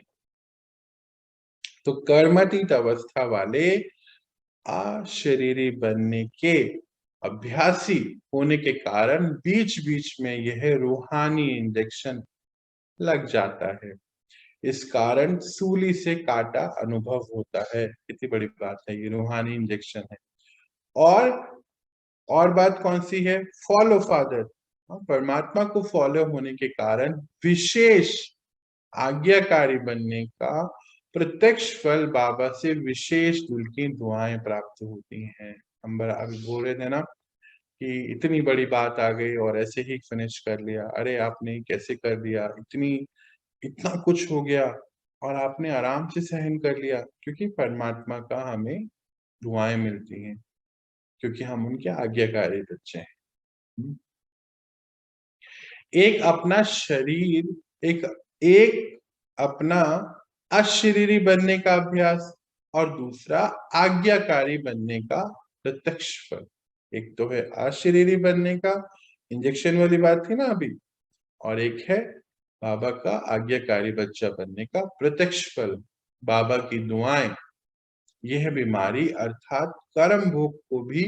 तो कर्मातीत अवस्था वाले अशरीरी बनने के अभ्यासी होने के कारण बीच बीच में यह रूहानी इंजेक्शन लग जाता है। इस कारण सूली से काटा अनुभव होता है। कितनी बड़ी बात है, ये रूहानी इंजेक्शन है। और और बात कौन सी है, फॉलो फादर, परमात्मा को फॉलो होने के कारण विशेष आज्ञाकारी बनने का प्रत्यक्ष फल बाबा से विशेष दिल की दुआएं प्राप्त होती हैं। हम अभी बोल रहे थे ना कि इतनी बड़ी बात आ गई और ऐसे ही फिनिश कर लिया, अरे आपने कैसे कर दिया, इतना कुछ हो गया और आपने आराम से सहन कर लिया, क्योंकि परमात्मा का हमें दुआएं मिलती हैं, क्योंकि हम उनके आज्ञाकारी बच्चे हैं। एक अपना शरीर एक एक अपना अशरीरी बनने का अभ्यास और दूसरा आज्ञाकारी बनने का प्रत्यक्ष फल। एक तो है अशरीरी बनने का, इंजेक्शन वाली बात थी ना अभी, और एक है बाबा का आज्ञाकारी बच्चा बनने का प्रत्यक्ष फल, बाबा की दुआएं। यह बीमारी अर्थात कर्म भोग को भी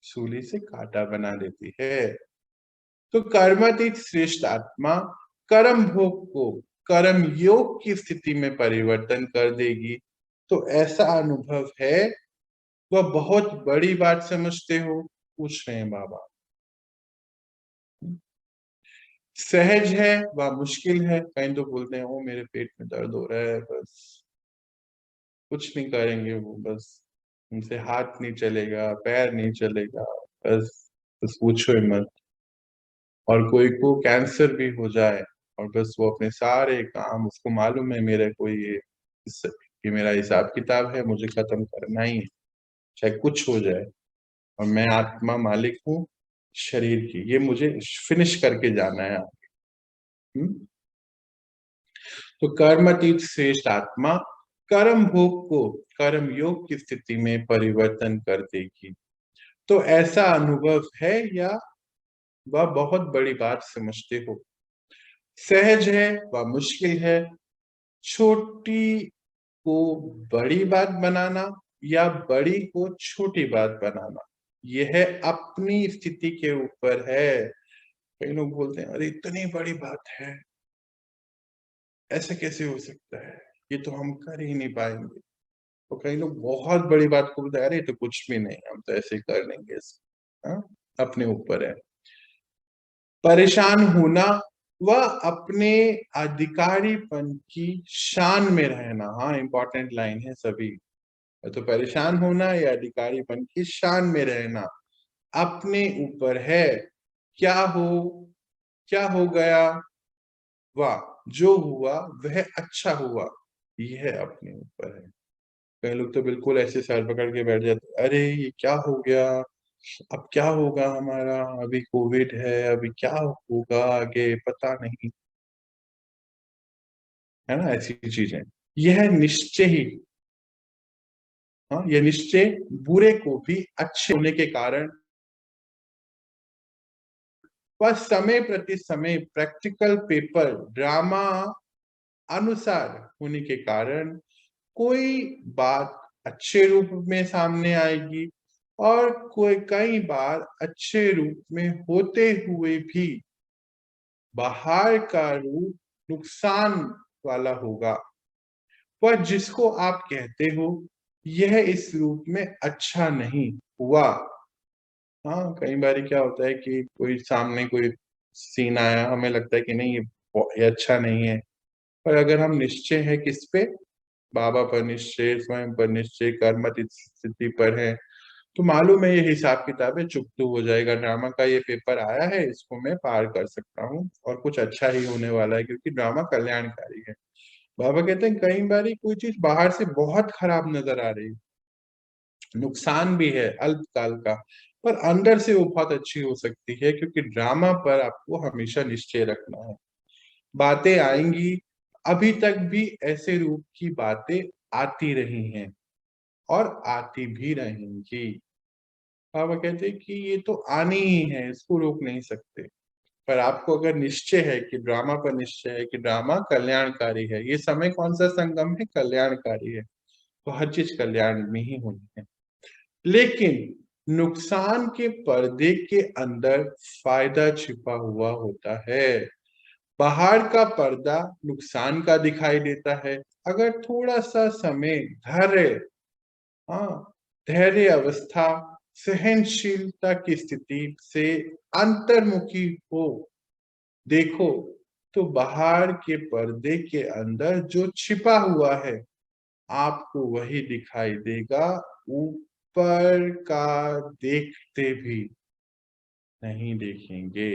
सूली से कांटा बना देती है। तो कर्मातीत श्रेष्ठ आत्मा कर्म भोग को कर्म योग की स्थिति में परिवर्तन कर देगी। तो ऐसा अनुभव है, वह बहुत बड़ी बात समझते हो? पूछ रहे हैं बाबा। सहज है वह मुश्किल है। कहीं तो बोलते हैं ओ मेरे पेट में दर्द हो रहा है, बस कुछ नहीं करेंगे, वो बस उनसे हाथ नहीं चलेगा, पैर नहीं चलेगा, बस पूछो ही मत। और कोई को कैंसर भी हो जाए और बस वो अपने सारे काम, उसको मालूम है मेरे को ये मेरा हिसाब किताब है, मुझे खत्म करना ही है, चाहे कुछ हो जाए, और मैं आत्मा मालिक हूँ शरीर की, ये मुझे फिनिश करके जाना है आगे। तो कर्मातीत श्रेष्ठ आत्मा कर्म भोग को कर्म योग की स्थिति में परिवर्तन कर देगी। तो ऐसा अनुभव है या वह बहुत बड़ी बात समझते हो? सहज है व मुश्किल है। छोटी को बड़ी बात बनाना या बड़ी को छोटी बात बनाना, यह अपनी स्थिति के ऊपर है। कई लोग बोलते हैं अरे इतनी बड़ी बात है, ऐसा कैसे हो सकता है, ये तो हम कर ही नहीं पाएंगे। तो कई लोग बहुत बड़ी बात को बोलते हैं अरे तो कुछ भी नहीं, हम तो ऐसे कर लेंगे इसको। हाँ? अपने ऊपर है। परेशान होना व अपने अधिकारीपन की शान में रहना। हाँ, इंपॉर्टेंट लाइन है सभी। तो परेशान होना या अधिकारीपन की शान में रहना अपने ऊपर है। क्या हो गया, वाह, जो हुआ वह अच्छा हुआ, यह अपने ऊपर है। कई लोग तो बिल्कुल ऐसे सर पकड़ के बैठ जाते, अरे ये क्या हो गया, अब क्या होगा हमारा, अभी कोविड है, अभी क्या होगा आगे पता नहीं, है ना, ऐसी चीजें। यह निश्चय ही, हाँ, यह निश्चय बुरे को भी अच्छे होने के कारण वह समय प्रति समय प्रैक्टिकल पेपर ड्रामा अनुसार होने के कारण कोई बात अच्छे रूप में सामने आएगी और कई बार अच्छे रूप में होते हुए भी बाहर का रूप नुकसान वाला होगा। पर जिसको आप कहते हो यह इस रूप में अच्छा नहीं हुआ। हाँ, कई बार क्या होता है कि कोई सामने कोई सीन आया, हमें लगता है कि नहीं ये अच्छा नहीं है, पर अगर हम निश्चय है किस पे, बाबा पर निश्चय, स्वयं पर निश्चय, कर्मत स्थिति पर है, तो मालूम है ये हिसाब किताब है, चुकतू हो जाएगा, ड्रामा का ये पेपर आया है, इसको मैं पार कर सकता हूँ और कुछ अच्छा ही होने वाला है, क्योंकि ड्रामा कल्याणकारी है। बाबा कहते हैं कई बार कोई चीज बाहर से बहुत खराब नजर आ रही है, नुकसान भी है अल्पकाल का, पर अंदर से वो बहुत अच्छी हो सकती है, क्योंकि ड्रामा पर आपको हमेशा निश्चय रखना है। बातें आएंगी, अभी तक भी ऐसे रूप की बातें आती रही हैं और आती भी रहेंगी। बाबा कहते हैं कि ये तो आनी ही है, इसको रोक नहीं सकते, पर आपको अगर निश्चय है कि ड्रामा पर निश्चय है कि ड्रामा कल्याणकारी है, ये समय कौन सा संगम है, कल्याणकारी है, तो हर चीज कल्याण में ही होनी है। लेकिन नुकसान के पर्दे के अंदर फायदा छिपा हुआ होता है। बाहर का पर्दा नुकसान का दिखाई देता है, अगर थोड़ा सा समय धैर्य, हाँ, धैर्य अवस्था, सहनशीलता की स्थिति से अंतर्मुखी हो, देखो तो बाहर के पर्दे के अंदर जो छिपा हुआ है आपको वही दिखाई देगा, ऊपर का देखते भी नहीं देखेंगे।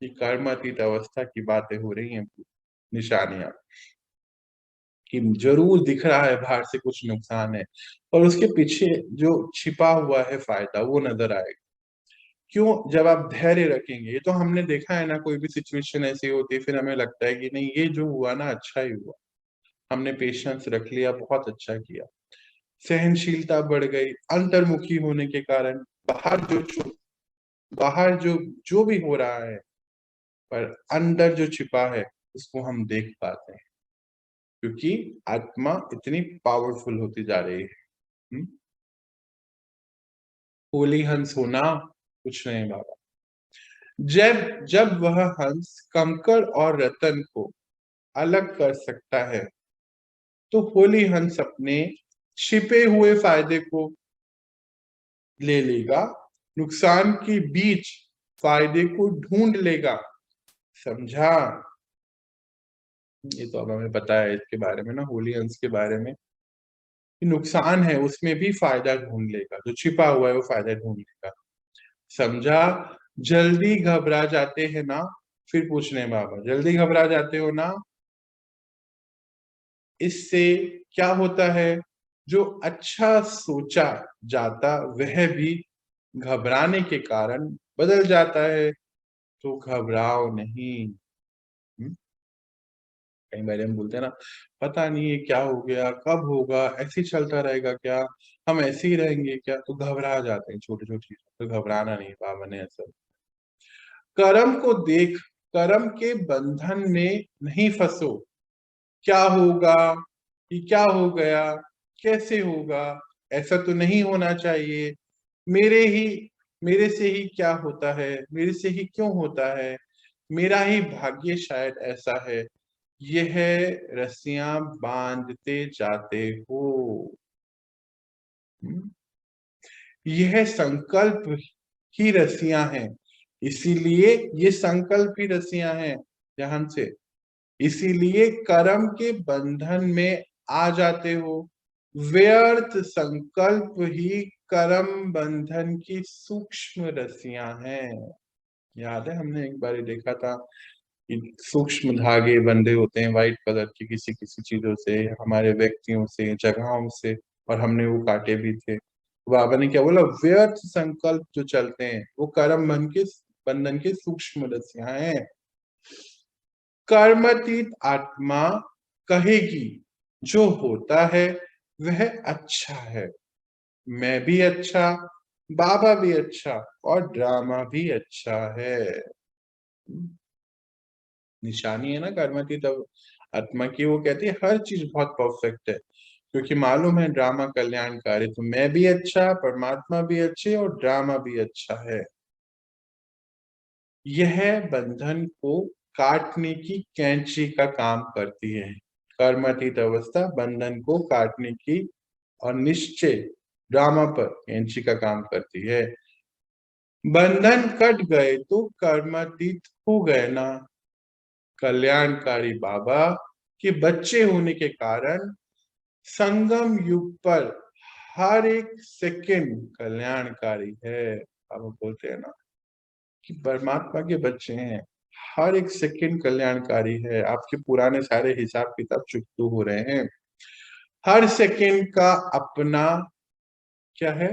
ये कर्मातीत अवस्था की बातें हो रही हैं, निशानियां कि जरूर दिख रहा है बाहर से कुछ नुकसान है, और उसके पीछे जो छिपा हुआ है फायदा वो नजर आएगा। क्यों? जब आप धैर्य रखेंगे, ये तो हमने देखा है ना, कोई भी सिचुएशन ऐसी होती है फिर हमें लगता है कि नहीं ये जो हुआ ना अच्छा ही हुआ, हमने पेशेंस रख लिया, बहुत अच्छा किया, सहनशीलता बढ़ गई, अंतर्मुखी होने के कारण बाहर जो जो भी हो रहा है, पर अंदर जो छिपा है उसको हम देख पाते हैं, क्योंकि आत्मा इतनी पावरफुल होती जा रही है। होली हंस होना कुछ नहीं बाबा। जब जब वह हंस कंकड़ और रतन को अलग कर सकता है, तो होली हंस अपने छिपे हुए फायदे को ले लेगा, नुकसान के बीच फायदे को ढूंढ लेगा। समझा? ये तो अब हमें पता है इसके बारे में ना, होली हंस के बारे में, कि नुकसान है उसमें भी फायदा ढूंढ लेगा, जो छिपा हुआ है वो फायदा ढूंढ लेगा। समझा? जल्दी घबरा जाते हैं ना, फिर पूछने बाबा जल्दी घबरा जाते हो ना, इससे क्या होता है? जो अच्छा सोचा जाता वह भी घबराने के कारण बदल जाता है, तो घबराओ नहीं। कई बार हम बोलते हैं ना, पता नहीं ये क्या हो गया, कब होगा, ऐसे ही चलता रहेगा क्या, हम ऐसे ही रहेंगे क्या, तो घबरा जाते हैं छोटी छोटी चीजों, तो घबराना नहीं, बाबा ने ऐसा। कर्म को देख कर्म के बंधन में नहीं फंसो, क्या होगा, कि क्या हो गया, कैसे होगा, ऐसा तो नहीं होना चाहिए, मेरे ही मेरे से ही क्या होता है, मेरे से ही क्यों होता है, मेरा ही भाग्य शायद ऐसा है, यह रस्सियां बांधते जाते हो। हम्म? यह संकल्प ही रस्सियां हैं, इसीलिए ये संकल्प ही रस्सियां हैं, ध्यान से, इसीलिए कर्म के बंधन में आ जाते हो। व्यर्थ संकल्प ही कर्म बंधन की सूक्ष्म रस्सियां हैं। याद है हमने एक बार देखा था कि सूक्ष्म धागे बंधे होते हैं व्हाइट कलर की किसी किसी चीजों से, हमारे व्यक्तियों से, जगहों से, और हमने वो काटे भी थे। बाबा ने क्या बोला? व्यर्थ संकल्प जो चलते हैं वो कर्म बंधन के सूक्ष्म रस्सियां हैं। कर्मातीत आत्मा कहेगी जो होता है वह अच्छा है, मैं भी अच्छा, बाबा भी अच्छा, और ड्रामा भी अच्छा है। निशानी है ना कर्मातीत आत्मा की, वो कहती है हर चीज बहुत परफेक्ट है, क्योंकि मालूम है ड्रामा कल्याणकारी, तो मैं भी अच्छा, परमात्मा भी अच्छे, और ड्रामा भी अच्छा है। यह बंधन को काटने की कैंची का काम करती है। कर्मातीत अवस्था बंधन को काटने की और निश्चय ड्रामा पर कैंची का काम करती है। बंधन कट गए तो कर्मातीत हो गए ना। कल्याणकारी बाबा के बच्चे होने के कारण संगम युग पर हर एक सेकंड कल्याणकारी है। अब बोलते हैं ना कि परमात्मा के बच्चे हैं, हर एक सेकंड कल्याणकारी है, आपके पुराने सारे हिसाब किताब चुकतू हो रहे हैं। हर सेकंड का अपना क्या है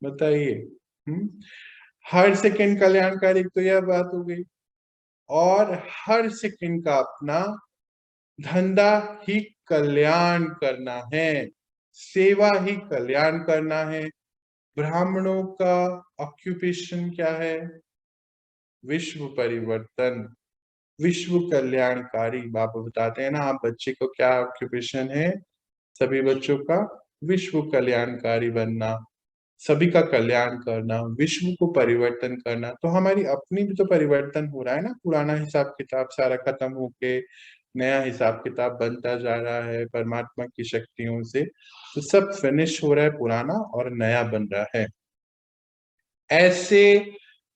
बताइए? हर सेकंड कल्याणकारी, तो यह बात हो गई। और हर सेकंड का अपना धंधा ही कल्याण करना है, सेवा ही कल्याण करना है। ब्राह्मणों का ऑक्यूपेशन क्या है? विश्व परिवर्तन, विश्व कल्याणकारी। बाबा बताते हैं ना, आप बच्चे को क्या ऑक्यूपेशन है? सभी बच्चों का विश्व कल्याणकारी बनना, सभी का कल्याण करना, विश्व को परिवर्तन करना। तो हमारी अपनी भी तो परिवर्तन हो रहा है ना, पुराना हिसाब किताब सारा खत्म होके नया हिसाब किताब बनता जा रहा है परमात्मा की शक्तियों से, तो सब फिनिश हो रहा है पुराना और नया बन रहा है। ऐसे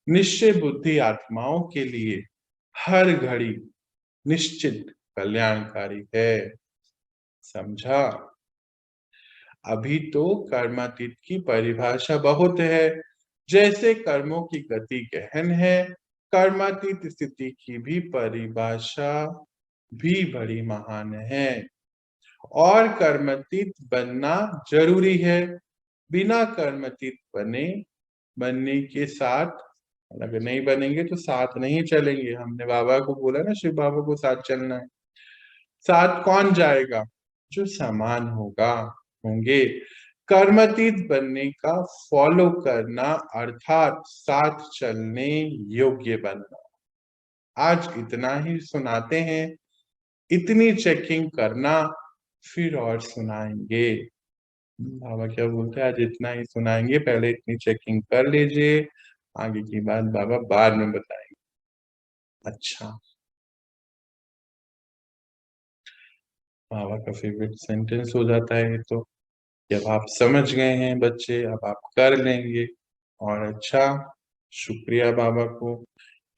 निश्चय बुद्धि आत्माओं के लिए हर घड़ी निश्चित कल्याणकारी है। समझा? अभी तो कर्मातीत की परिभाषा बहुत है। जैसे कर्मों की गति गहन है, कर्मातीत स्थिति की भी परिभाषा भी बड़ी महान है। और कर्मातीत बनना जरूरी है। बिना कर्मातीत बनने के साथ, अगर नहीं बनेंगे तो साथ नहीं चलेंगे। हमने बाबा को बोला ना, शिव बाबा को साथ चलना है। साथ कौन जाएगा? जो समान होंगे। कर्मातीत बनने का फॉलो करना अर्थात साथ चलने योग्य बनना। आज इतना ही सुनाते हैं, इतनी चेकिंग करना, फिर और सुनाएंगे। बाबा क्या बोलते हैं, आज इतना ही सुनाएंगे, पहले इतनी चेकिंग कर लीजिए, आगे की बात बाबा बाद में बताएंगे। अच्छा, बाबा का फेवरेट सेंटेंस हो जाता है ये तो। जब आप समझ गए हैं बच्चे, अब आप कर लेंगे। और अच्छा, शुक्रिया बाबा को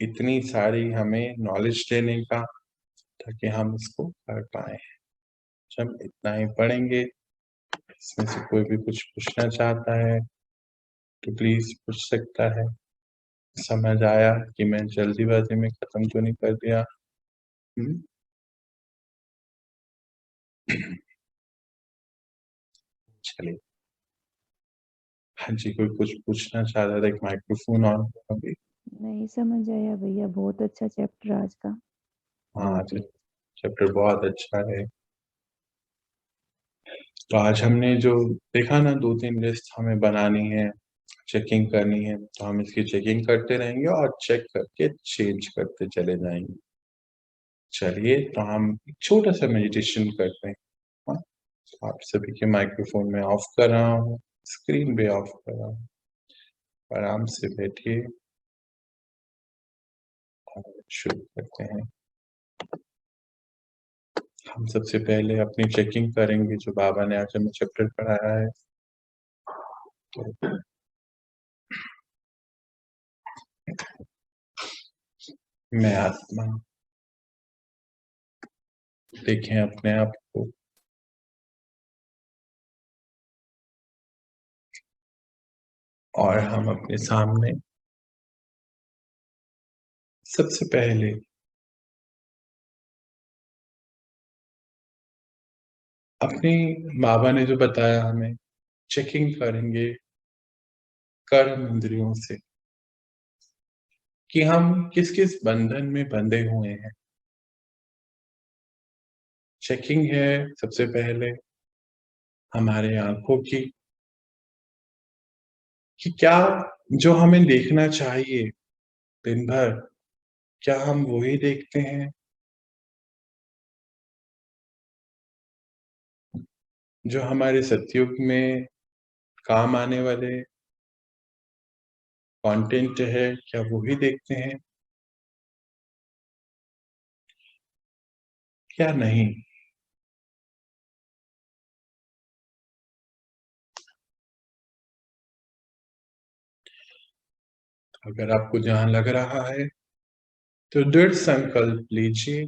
इतनी सारी हमें नॉलेज देने का, ताकि हम इसको कर पाए। जब इतना ही पढ़ेंगे, इसमें से कोई भी कुछ पूछना चाहता है तो प्लीज पूछ सकता है। समझ आया कि मैं जल्दीबाजी में खत्म तो नहीं कर दिया? चलिए। हाँ जी, कोई कुछ पूछना चाह रहा था? एक माइक्रोफोन ऑन अभी। नहीं समझ आया भैया, बहुत अच्छा चैप्टर आज का। हाँ, बहुत ही। चैप्टर बहुत अच्छा है। तो आज हमने जो देखा ना, 2-3 लिस्ट हमें बनानी है, चेकिंग करनी है, तो हम इसकी चेकिंग करते रहेंगे और चेक करके चेंज करते चले जाएंगे। चलिए, तो हम एक छोटा सा मेडिटेशन करते हैं। हाँ? तो आप सभी के माइक्रोफोन में ऑफ कर रहा हूँ, स्क्रीन भी ऑफ कर रहा हूँ। आराम से बैठिए और शुरू करते हैं। हम सबसे पहले अपनी चेकिंग करेंगे, जो बाबा ने आज हमें चैप्टर पढ़ाया है। तो मैं आत्मा, देखें अपने आप को, और हम अपने सामने सबसे पहले अपनी, बाबा ने जो बताया हमें, चेकिंग करेंगे कर्म इंद्रियों से कि हम किस किस बंधन में बंधे हुए हैं। चेकिंग है सबसे पहले हमारे आंखों की, कि क्या जो हमें देखना चाहिए दिन भर, क्या हम वही देखते हैं? जो हमारे सतयुग में काम आने वाले कंटेंट है, क्या वही देखते हैं? क्या नहीं? अगर आपको जहां लग रहा है तो दृढ़ संकल्प लीजिए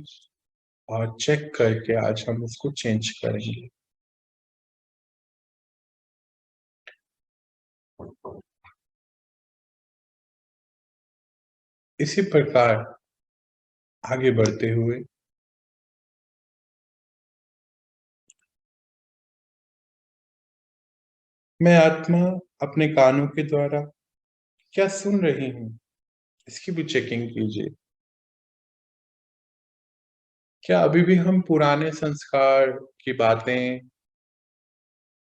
और चेक करके आज हम उसको चेंज करेंगे। इसी प्रकार आगे बढ़ते हुए मैं आत्मा अपने कानों के द्वारा क्या सुन रही हूँ, इसकी भी चेकिंग कीजिए। क्या अभी भी हम पुराने संस्कार की बातें,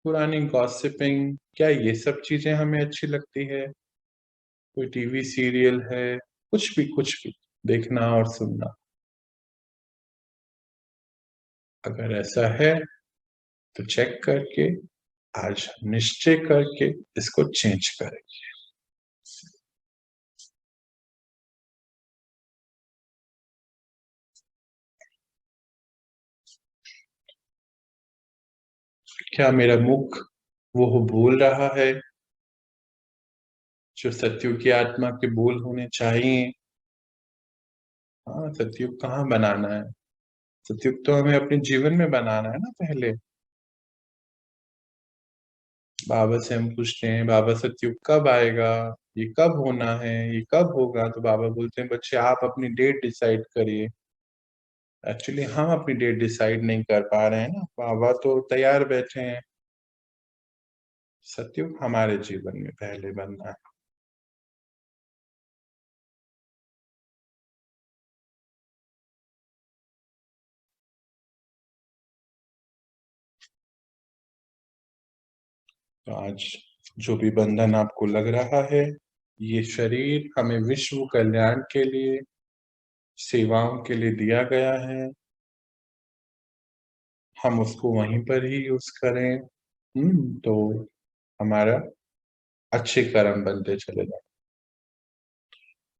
पुरानी गॉसिपिंग, क्या ये सब चीजें हमें अच्छी लगती है? कोई टीवी सीरियल है, कुछ भी देखना और सुनना। अगर ऐसा है तो चेक करके आज हम निश्चय करके इसको चेंज करेंगे। क्या मेरा मुख वो बोल रहा है जो सत्युग की आत्मा के बोल होने चाहिए? हाँ, सतयुग कहाँ बनाना है? सतयुग तो हमें अपने जीवन में बनाना है ना पहले। बाबा से हम पूछते हैं, बाबा सतयुग कब आएगा? ये कब होना है? ये कब होगा? तो बाबा बोलते हैं, बच्चे आप अपनी डेट डिसाइड करिए। एक्चुअली हम अपनी डेट डिसाइड नहीं कर पा रहे हैं ना, बाबा तो तैयार बैठे हैं। सतयुग हमारे जीवन में पहले बनना है। तो आज जो भी बंधन आपको लग रहा है, ये शरीर हमें विश्व कल्याण के लिए, सेवाओं के लिए दिया गया है। हम उसको वहीं पर ही यूज करें। तो हमारा अच्छे कर्म बनते चले जाए।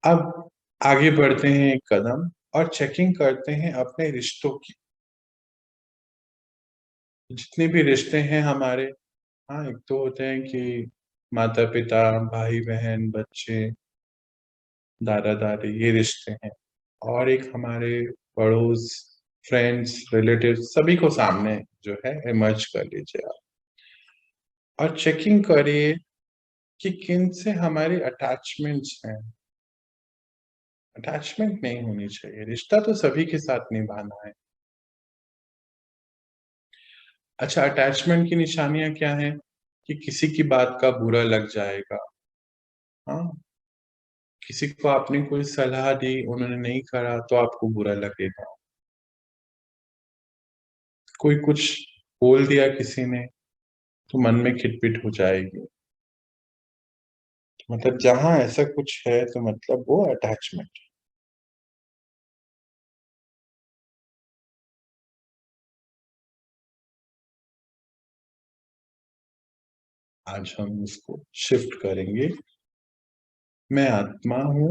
अब आगे बढ़ते हैं एक कदम और चेकिंग करते हैं अपने रिश्तों की। जितने भी रिश्ते हैं हमारे, हाँ, एक तो होते हैं कि माता पिता, भाई बहन, बच्चे, दादा दादी, ये रिश्ते हैं। और एक हमारे पड़ोस, फ्रेंड्स, रिलेटिव, सभी को सामने जो है इमर्ज कर लीजिए आप। और चेकिंग करिए कि किन से हमारी अटैचमेंट्स हैं। अटैचमेंट नहीं होनी चाहिए, रिश्ता तो सभी के साथ निभाना है। अच्छा, अटैचमेंट की निशानियां क्या हैं? कि किसी की बात का बुरा लग जाएगा। हाँ, किसी को आपने कोई सलाह दी, उन्होंने नहीं करा तो आपको बुरा लगेगा। कोई कुछ बोल दिया किसी ने, तो मन में खिटपिट हो जाएगी। मतलब जहां ऐसा कुछ है तो मतलब वो अटैचमेंट। आज हम उसको शिफ्ट करेंगे। मैं आत्मा हूँ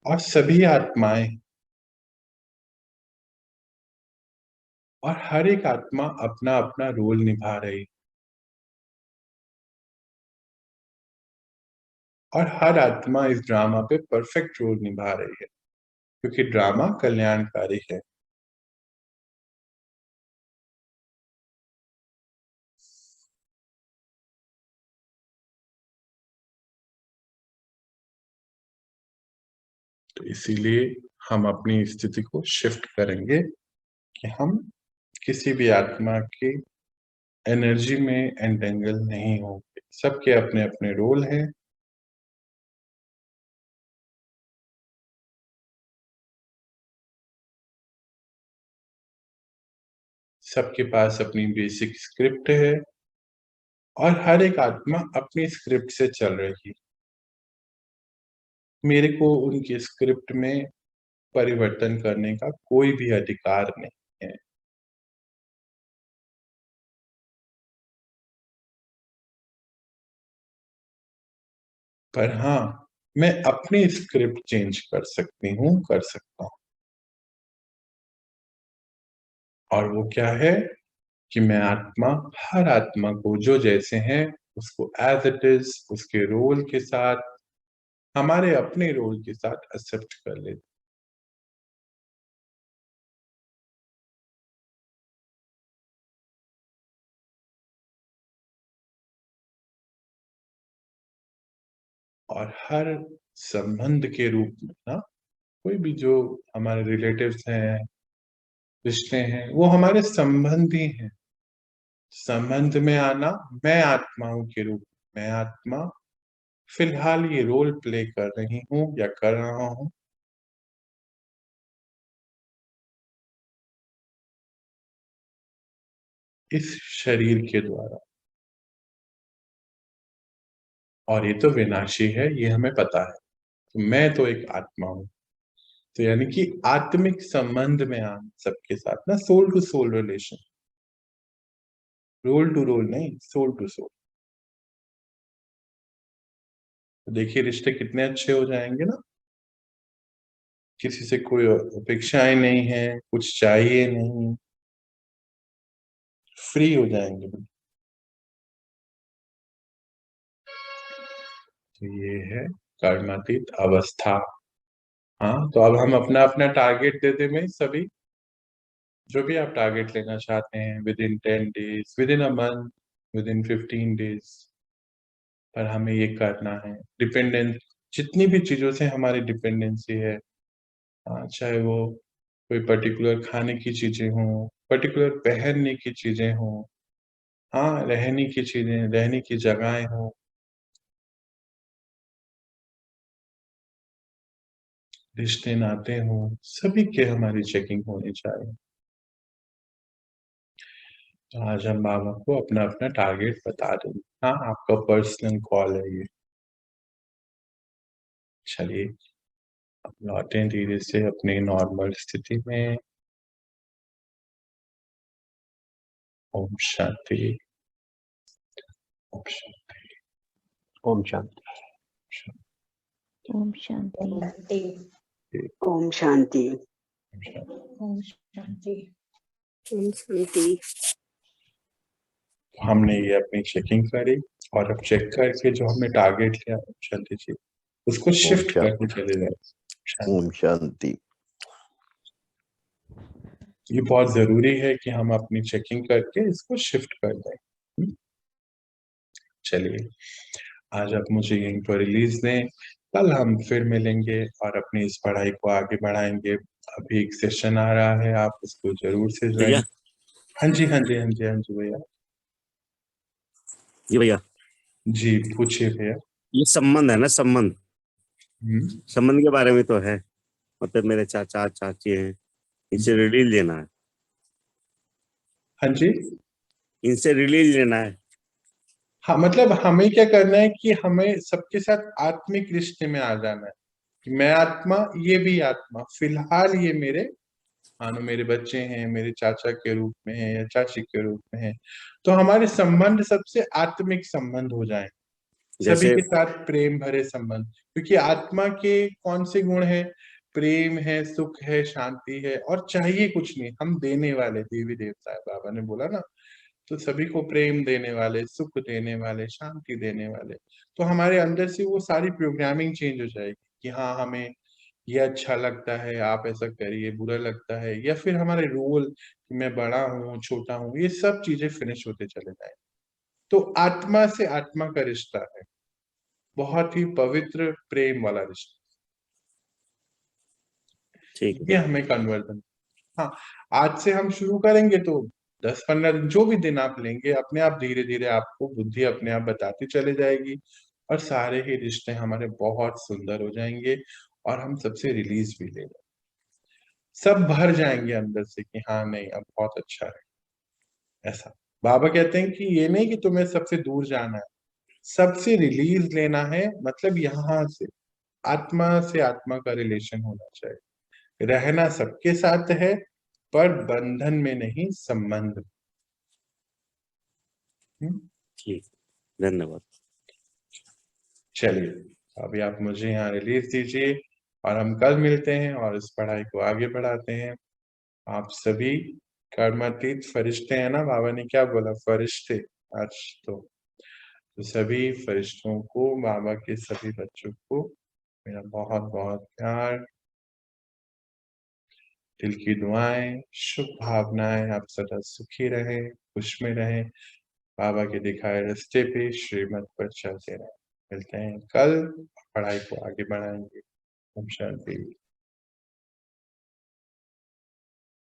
और सभी आत्माएं, और हर एक आत्मा अपना अपना रोल निभा रही, और हर आत्मा इस ड्रामा पे परफेक्ट रोल निभा रही है, क्योंकि ड्रामा कल्याणकारी है। तो इसीलिए हम अपनी स्थिति को शिफ्ट करेंगे कि हम किसी भी आत्मा की एनर्जी में एंटेंगल नहीं होंगे। सबके अपने अपने रोल हैं। सबके पास अपनी बेसिक स्क्रिप्ट है, और हर एक आत्मा अपनी स्क्रिप्ट से चल रही है। मेरे को उनकी स्क्रिप्ट में परिवर्तन करने का कोई भी अधिकार नहीं है। पर हाँ, मैं अपनी स्क्रिप्ट चेंज कर सकती हूँ, कर सकता हूँ। और वो क्या है? कि मैं आत्मा, हर आत्मा को जो जैसे हैं उसको एज इट इज, उसके रोल के साथ, हमारे अपने रोल के साथ एक्सेप्ट कर लेते। और हर संबंध के रूप में ना, कोई भी जो हमारे रिलेटिव्स हैं, रिश्ते हैं, वो हमारे संबंधी हैं। संबंध में आना, मैं आत्माओं के रूप में, मैं आत्मा फिलहाल ये रोल प्ले कर रही हूँ या कर रहा हूँ इस शरीर के द्वारा। और ये तो विनाशी है, ये हमें पता है। तो मैं तो एक आत्मा हूँ। तो यानी कि आत्मिक संबंध में आना सबके साथ ना, soul to soul relation, role to role नहीं, सोल टू सोल। तो देखिए रिश्ते कितने अच्छे हो जाएंगे ना। किसी से कोई अपेक्षाएं नहीं है, कुछ चाहिए नहीं, फ्री हो जाएंगे। तो ये है कर्मातीत अवस्था। हाँ, तो अब हम अपना-अपना टारगेट दे दें में सभी, जो भी आप टारगेट लेना चाहते हैं within 10 days, within a month, within 15 days, पर हमें ये करना है। डिपेंडेंस जितनी भी चीज़ों से हमारी डिपेंडेंसी है, चाहे वो कोई पर्टिकुलर खाने की चीज़ें हों, पर्टिकुलर पहनने की चीज़ें हों, रहने की चीज़ें, रहने की जगहें हों, रिश्ते-नाते हों, सभी की हमारी चेकिंग होनी चाहिए। तो आज हम बाबा को अपना-अपना टारगेट बता देंगे। हाँ, आपका पर्सनल कॉल है ये। चलिए, अब लौटें धीरे से अपनी नॉर्मल स्थिति में। ओम शांति, ओम शांति, ओम शांति। ओम शांति। ओम शांति। ओम शांति। ओम शांति। ओम शांति। हमने ये अपनी चेकिंग करी और अब चेक करके जो हमने टारगेट लिया ओम शांति जी, उसको शिफ्ट करके चले जाएँ। ओम शांति। ये बहुत ज़रूरी है कि हम अपनी चेकिंग करके इसको शिफ्ट कर दें। चलिए, आज आप मुझे यहीं पर रिलीज़ दें, कल हम फिर मिलेंगे और अपनी इस पढ़ाई को आगे बढ़ाएँगे। अभी एक सेशन आ रहा है, आप उसको ज़रूर से भैया। ज्वाइन। हाँ जी, हाँ जी, हाँ जी, हाँ जी भैया। जी भैया, जी, पूछिए भैया। ये संबंध है ना, संबंध हुँ, संबंध के बारे में तो है, मतलब मेरे चाचा चाची हैं, इनसे रिलीज लेना है, हाँ जी। इनसे रिलीज लेना है। हाँ, मतलब हमें क्या करना है कि हमें सबके साथ आत्मिक रिश्ते में आ जाना है, कि मैं आत्मा, ये भी आत्मा, फिलहाल ये मेरे मानो मेरे बच्चे हैं, मेरे चाचा के रूप में हैं या चाची के रूप में हैं, तो हमारे संबंध सबसे आत्मिक संबंध हो जाएँ। सभी जैसे के साथ प्रेम भरे संबंध, क्योंकि आत्मा के कौन से गुण हैं? प्रेम है, सुख है, शांति है और चाहिए कुछ नहीं, हम देने वाले देवी देवता है, बाबा ने बोला ना, तो सभी को प्रेम देने वाले, सुख देने वाले, शांति देने वाले। तो हमारे अंदर से वो सारी प्रोग्रामिंग चेंज हो जाएगी कि हाँ, हमें ये अच्छा लगता है, आप ऐसा करिए, बुरा लगता है, या फिर हमारे रोल, मैं बड़ा हूँ, छोटा हूँ, ये सब चीज़ें फिनिश होते चले जाएँ। तो आत्मा से आत्मा का रिश्ता है, बहुत ही पवित्र प्रेम वाला रिश्ता, ठीक ये है। हमें कन्वर्जन। हाँ, आज से हम शुरू करेंगे तो 10-15 दिन, जो भी दिन आप लेंगे, अपने आप धीरे-धीरे आपको बुद्धि अपने आप बताती चली जाएगी और सारे ही रिश्ते हमारे बहुत सुंदर हो जाएँगे और हम सबसे रिलीज़ भी ले लेंगे। सब भर जाएँगे अंदर से कि हाँ, नहीं अब बहुत अच्छा है, ऐसा। बाबा कहते हैं कि ये नहीं कि तुम्हें सबसे दूर जाना है, सबसे रिलीज़ लेना है, मतलब यहाँ से आत्मा का रिलेशन होना चाहिए। रहना सबके साथ है, पर बंधन में नहीं, संबंध। हुँ? ठीक, धन्यवाद। चलिए, अभी आप मुझे यहाँ रिलीज़ दीजिए और हम कल मिलते हैं और इस पढ़ाई को आगे बढ़ाते हैं। आप सभी कर्मातीत फरिश्ते हैं ना, बाबा ने क्या बोला? फरिश्ते आज तो। तो सभी फरिश्तों को, बाबा के सभी बच्चों को मेरा बहुत-बहुत प्यार, दिल की दुआएँ, शुभ भावनाएँ, आप सदा सुखी रहें, खुश में रहें, बाबा के दिखाए रास्ते पे श्रीमत पर चलते रहें। मिलते हैं कल, पढ़ाई को आगे बढ़ाएँगे। ओम शांति।